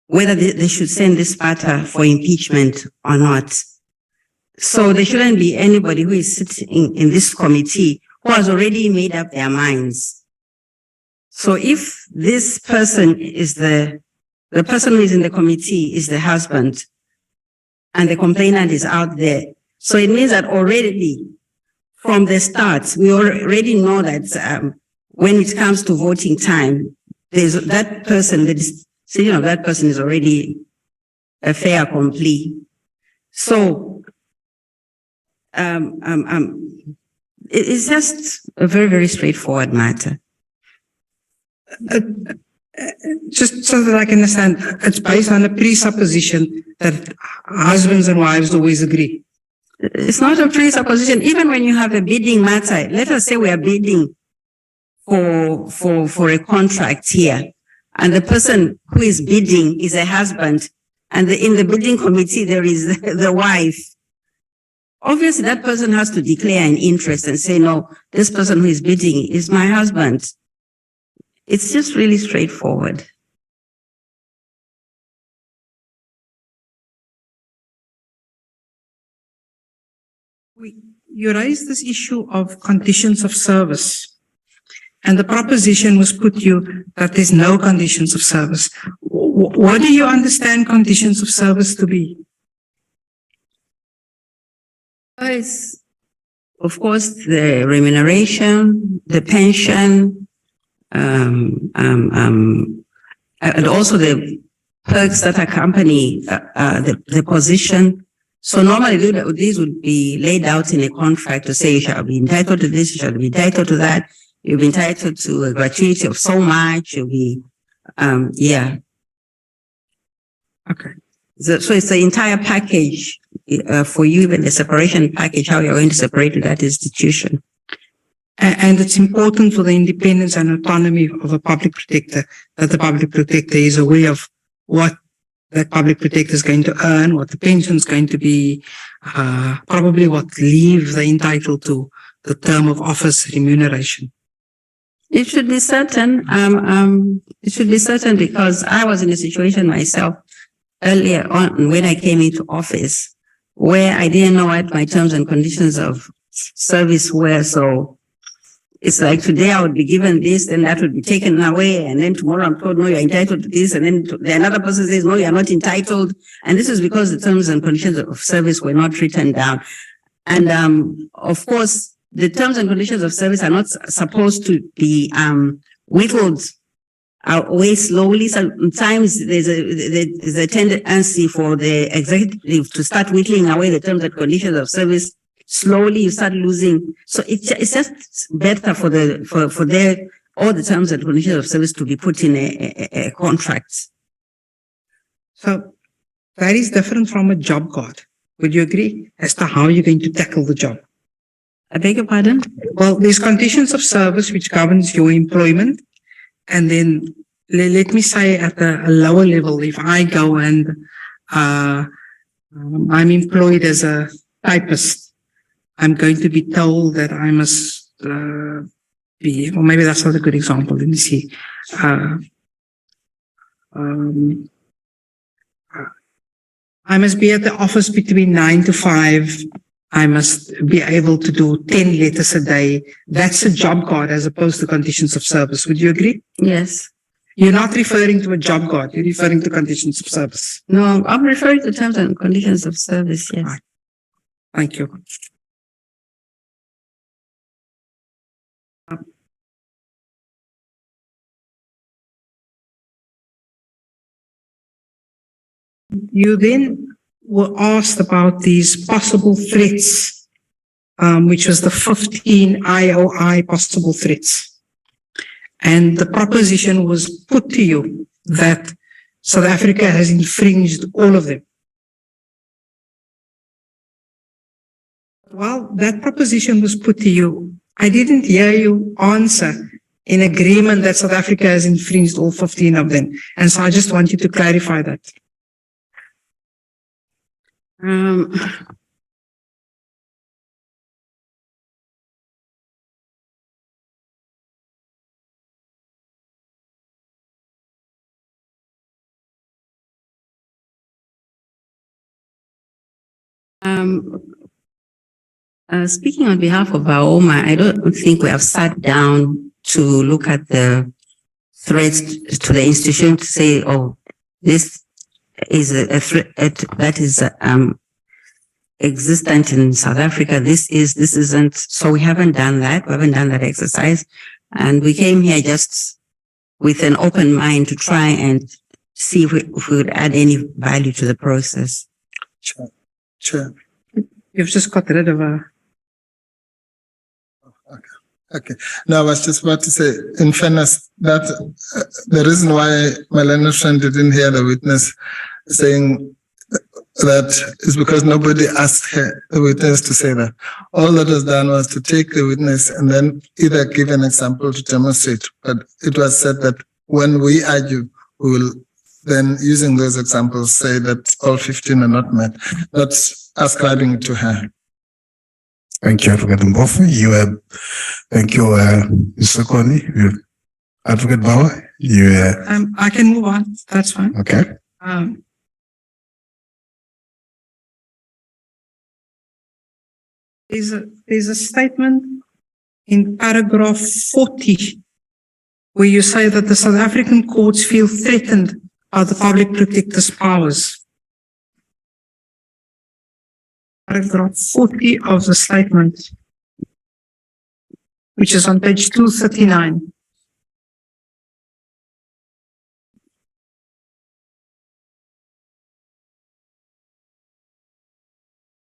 whether they should send this matter for impeachment or not. So there shouldn't be anybody who is sitting in this committee who has already made up their minds. So if this person is the person who is in the committee is the husband and the complainant is out there, so it means that already from the start, we already know that when it comes to voting time, there's that person, the decision of that person is already a fait accompli. So it's just a very, very straightforward matter. Just so that I can understand, it's based on a presupposition that husbands and wives always agree. It's not a presupposition. Even when you have a bidding matter, let us say we are bidding for a contract here, and the person who is bidding is a husband, and in the bidding committee there is the wife. Obviously, that person has to declare an interest and say, no, this person who is bidding is my husband. It's just really straightforward. You raised this issue of conditions of service, and the proposition was put to you that there's no conditions of service. What do you understand conditions of service to be? It's, of course, the remuneration, the pension, and also the perks that accompany the position. So normally these would be laid out in a contract to say you shall be entitled to this, you shall be entitled to that, you'll be entitled to a gratuity of so much, you'll be, yeah. Okay. So it's the entire package for you, even the separation package, how you're going to separate with that institution. And it's important for the independence and autonomy of a public protector that the public protector is aware of what that public protector is going to earn, what the pension is going to be, probably what leave they're entitled to, the term of office remuneration. It should be certain. It should be certain because I was in a situation myself earlier on when I came into office where I didn't know what my terms and conditions of service were. So it's like today I would be given this, then that would be taken away. And then tomorrow I'm told, no, you're entitled to this. And then another person says, no, you're not entitled. And this is because the terms and conditions of service were not written down. And, of course, the terms and conditions of service are not supposed to be, whittled away slowly. Sometimes there's a tendency for the executive to start whittling away the terms and conditions of service. Slowly you start losing. So it's just better for all the terms and conditions of service to be put in a contract. So that is different from a job card. Would you agree as to how you're going to tackle the job? I beg your pardon? Well, there's conditions of service which governs your employment. And then let me say at a lower level, if I go and I'm employed as a typist, I'm going to be told that I must be, or maybe that's not a good example. Let me see. I must be at the office between 9 to 5. I must be able to do 10 letters a day. That's a job card as opposed to conditions of service. Would you agree? Yes. You're not referring to a job card. You're referring to conditions of service. No, I'm referring to terms and conditions of service. Yes. Right. Thank you. You then were asked about these possible threats, which was the 15 IOI possible threats. And the proposition was put to you that South Africa has infringed all of them. While that proposition was put to you, I didn't hear you answer in agreement that South Africa has infringed all 15 of them. And so I just want you to clarify that. Speaking on behalf of ALJAMA, I don't think we have sat down to look at the threats to the institution to say, oh, this is a threat that is existent in South Africa. This isn't. So we haven't done that. We haven't done that exercise. And we came here just with an open mind to try and see if we would add any value to the process. Sure. You've just got rid of a... Okay. No, I was just about to say, in fairness, that the reason why my learned friend didn't hear the witness saying that is because nobody asked the witness to say that. All that was done was to take the witness and then either give an example to demonstrate. But it was said that when we argue, we will then, using those examples, say that all 15 are not met, not ascribing it to her. Thank you, Advocate Mbofu. Thank you, Mr. Koni. Advocate Bauer, I can move on. That's fine. okay. There's a statement in paragraph 40 where you say that the South African courts feel threatened by the public protector's powers. Paragraph 40 of the statement, which is on page 239.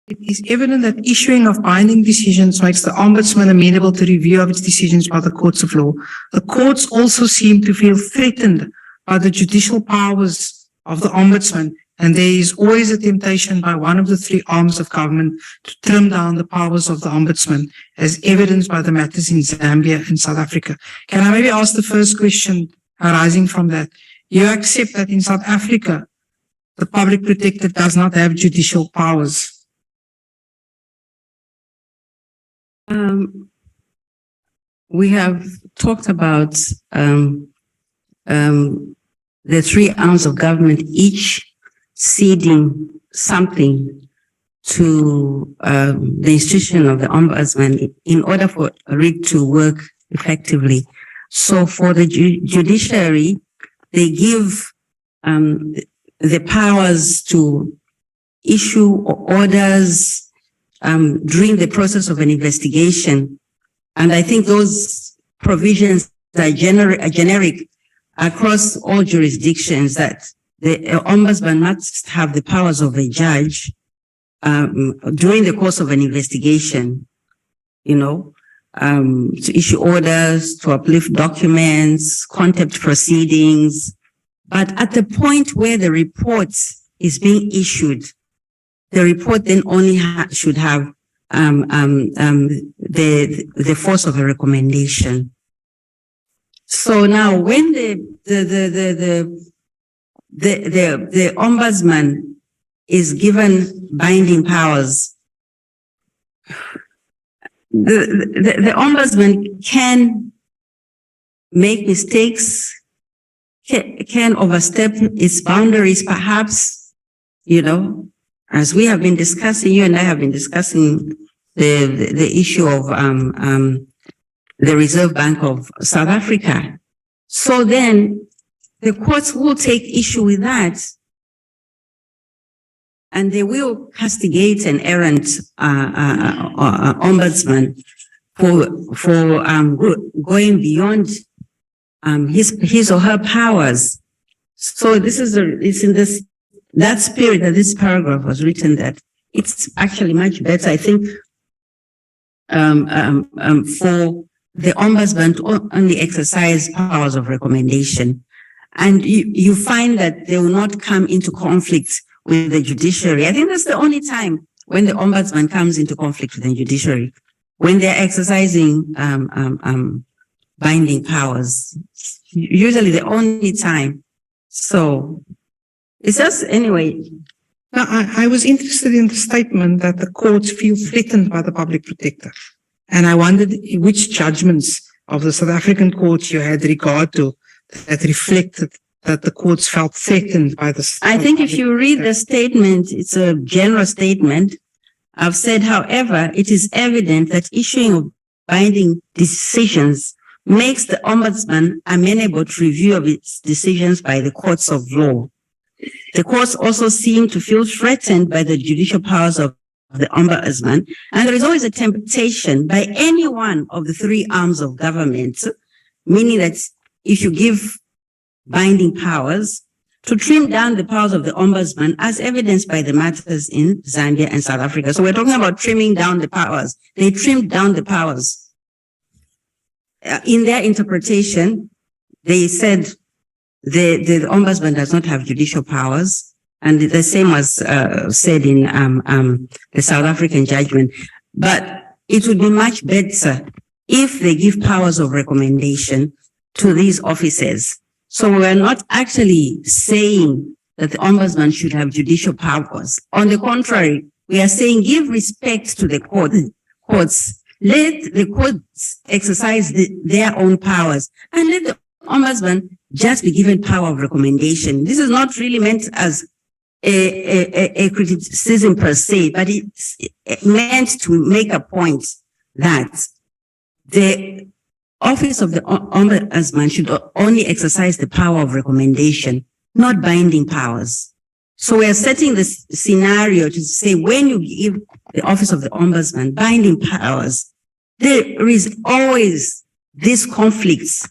It is evident that issuing of binding decisions makes the Ombudsman amenable to review of its decisions by the courts of law. The courts also seem to feel threatened by the judicial powers of the Ombudsman, and there is always a temptation by one of the three arms of government to trim down the powers of the Ombudsman, as evidenced by the matters in Zambia and South Africa. Can I maybe ask the first question arising from that? You accept that in South Africa, the public protector does not have judicial powers? We have talked about the three arms of government, each ceding something to the institution of the Ombudsman in order for it to work effectively. So for the judiciary, they give the powers to issue orders during the process of an investigation. And I think those provisions are generic across all jurisdictions, that the Ombudsman must have the powers of a judge during the course of an investigation, to issue orders, to uplift documents, contempt proceedings. But at the point where the report is being issued, the report then only should have the force of a recommendation. So now, when the Ombudsman is given binding powers, the Ombudsman can make mistakes, can overstep its boundaries, perhaps, as we have been discussing, you and I have been discussing the issue of the Reserve Bank of South Africa. So then the courts will take issue with that, and they will castigate an errant Ombudsman for going beyond his or her powers. So it's in that spirit that this paragraph was written, that it's actually much better, I think, for the Ombudsman to only exercise powers of recommendation. And you find that they will not come into conflict with the judiciary. I think that's the only time when the Ombudsman comes into conflict with the judiciary, when they're exercising binding powers. Usually the only time. So it's just, anyway. Now, I was interested in the statement that the courts feel threatened by the public protector. And I wondered which judgments of the South African courts you had regard to that reflected that the courts felt threatened by the... I think if you read the statement, it's a general statement. I've said, however, it is evident that issuing of binding decisions makes the Ombudsman amenable to review of its decisions by the courts of law. The courts also seem to feel threatened by the judicial powers of the Ombudsman, and there is always a temptation by any one of the three arms of government, meaning that if you give binding powers, to trim down the powers of the Ombudsman, as evidenced by the matters in Zambia and South Africa. So we're talking about trimming down the powers. They trimmed down the powers. In their interpretation, they said the Ombudsman does not have judicial powers, And the same was said in the South African judgment. But it would be much better if they give powers of recommendation to these officers. So we're not actually saying that the ombudsman should have judicial powers. On the contrary, we are saying give respect to the courts. Let the courts exercise their own powers and let the ombudsman just be given power of recommendation. This is not really meant as a criticism per se, but it's meant to make a point that the office of the ombudsman should only exercise the power of recommendation, not binding powers. So we are setting this scenario to say when you give the office of the ombudsman binding powers, there is always these conflicts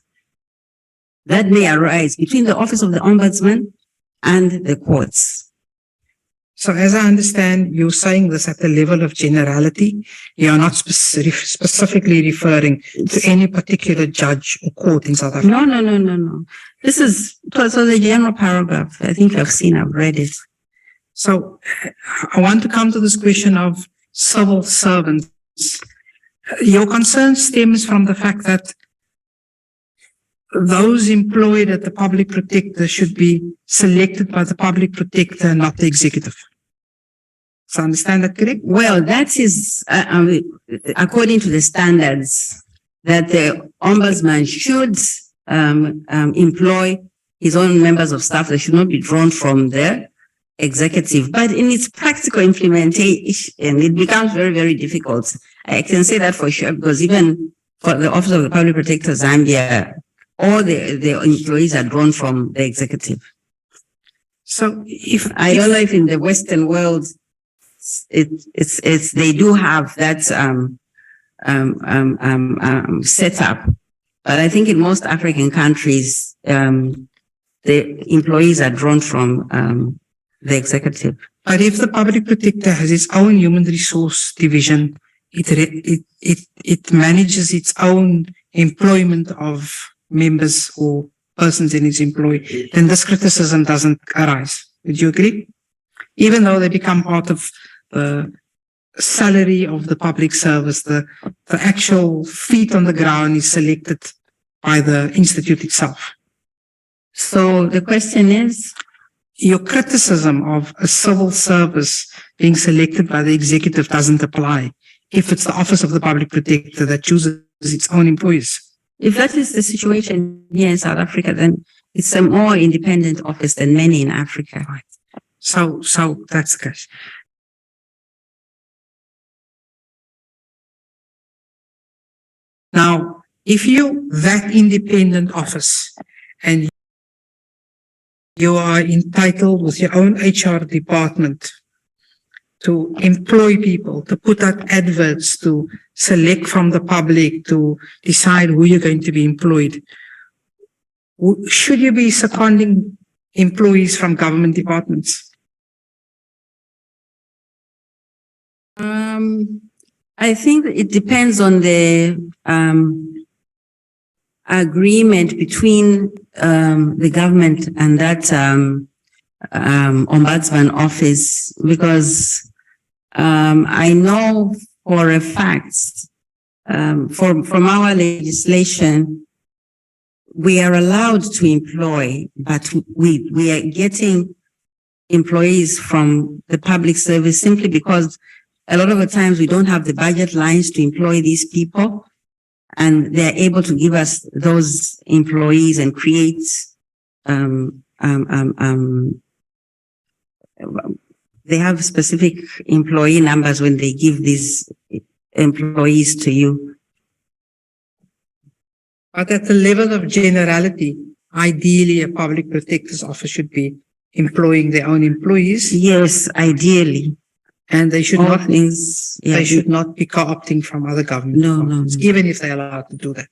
that may arise between the office of the ombudsman and the courts. So as I understand, you're saying this at the level of generality. You're not specifically referring to any particular judge or court in South Africa. No. This is so the general paragraph. I think I've read it. So I want to come to this question of civil servants. Your concern stems from the fact that those employed at the public protector should be selected by the public protector, not the executive. So I understand that correct? Well, that is according to the standards that the ombudsman should employ his own members of staff. They should not be drawn from the executive. But in its practical implementation, it becomes very, very difficult. I can say that for sure, because even for the Office of the Public Protector Zambia, all the employees are drawn from the executive. So I don't know if in the Western world, they do have that setup, but I think in most African countries, the employees are drawn from the executive. But if the public protector has its own human resource division, it manages its own employment of members or persons in its employ, then this criticism doesn't arise. Would you agree? Even though they become part of the salary of the public service, the actual feet on the ground is selected by the institute itself. So the question is? Your criticism of a civil service being selected by the executive doesn't apply if it's the Office of the Public Protector that chooses its own employees. If that is the situation here in South Africa, then it's a more independent office than many in Africa. Right. So that's the case. Now, if you that independent office and you are entitled with your own HR department to employ people, to put out adverts, to select from the public, to decide who you're going to be employed, should you be seconding employees from government departments? I think it depends on the agreement between the government and that ombudsman office, because I know for a fact from our legislation we are allowed to employ, but we are getting employees from the public service simply because a lot of the times we don't have the budget lines to employ these people, and they're able to give us those employees and create they have specific employee numbers when they give these employees to you. But at the level of generality, ideally a public protector's office should be employing their own employees. Yes, ideally. And they should All not things, yeah, they should not be co-opting from other government departments, even if they're allowed to do that.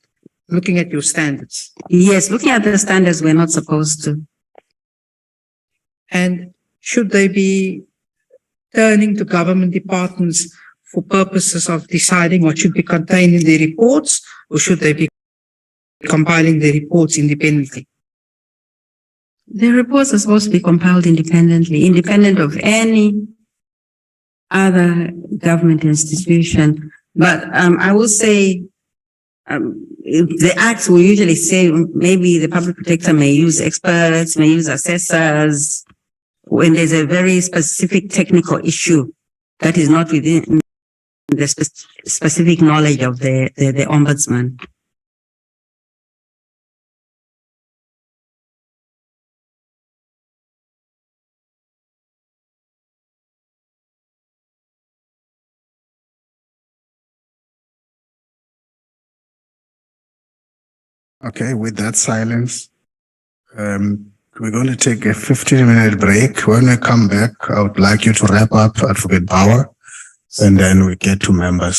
Looking at your standards. Yes, looking at the standards, we're not supposed to. And should they be turning to government departments for purposes of deciding what should be contained in their reports, or should they be compiling their reports independently? The reports are supposed to be compiled independently, independent of any other government institution. But I will say, the acts will usually say maybe the public protector may use experts, may use assessors when there's a very specific technical issue that is not within the specific knowledge of the ombudsman. Okay, with that silence, we're going to take a 15-minute break. When we come back, I would like you to wrap up Advocate Bauer, and then we get to members.